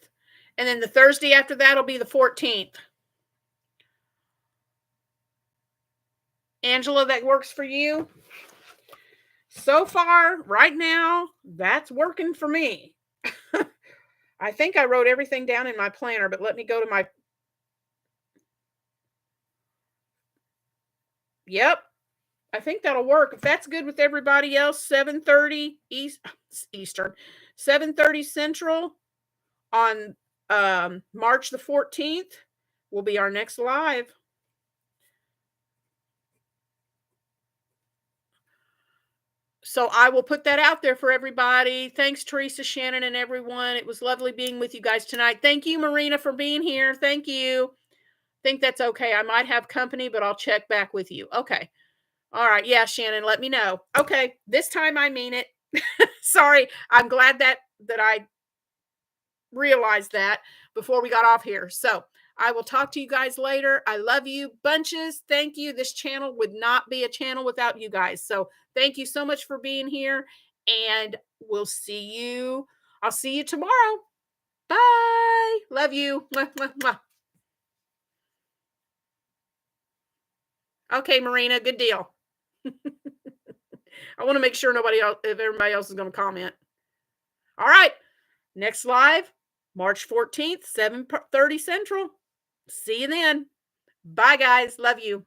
S1: and then the Thursday after that will be the 14th. Angela, that works for you? So far, right now, that's working for me. I think I wrote everything down in my planner, but let me go to my... Yep, I think that'll work. If that's good with everybody else, 7:30 Eastern, 7:30 Central on March the 14th will be our next live. So I will put that out there for everybody. Thanks, Teresa, Shannon, and everyone. It was lovely being with you guys tonight. Thank you, Marina, for being here. Thank you. Think that's okay. I might have company, but I'll check back with you. Okay. All right. Yeah, Shannon, let me know. Okay. This time I mean it. Sorry. I'm glad that I realized that before we got off here. So I will talk to you guys later. I love you bunches. Thank you. This channel would not be a channel without you guys. So thank you so much for being here, and we'll see you. I'll see you tomorrow. Bye. Love you. Mwah, mwah, mwah. Okay, Marina, good deal. I want to make sure if everybody else is going to comment. All right. Next live, March 14th, 7:30 Central. See you then. Bye, guys. Love you.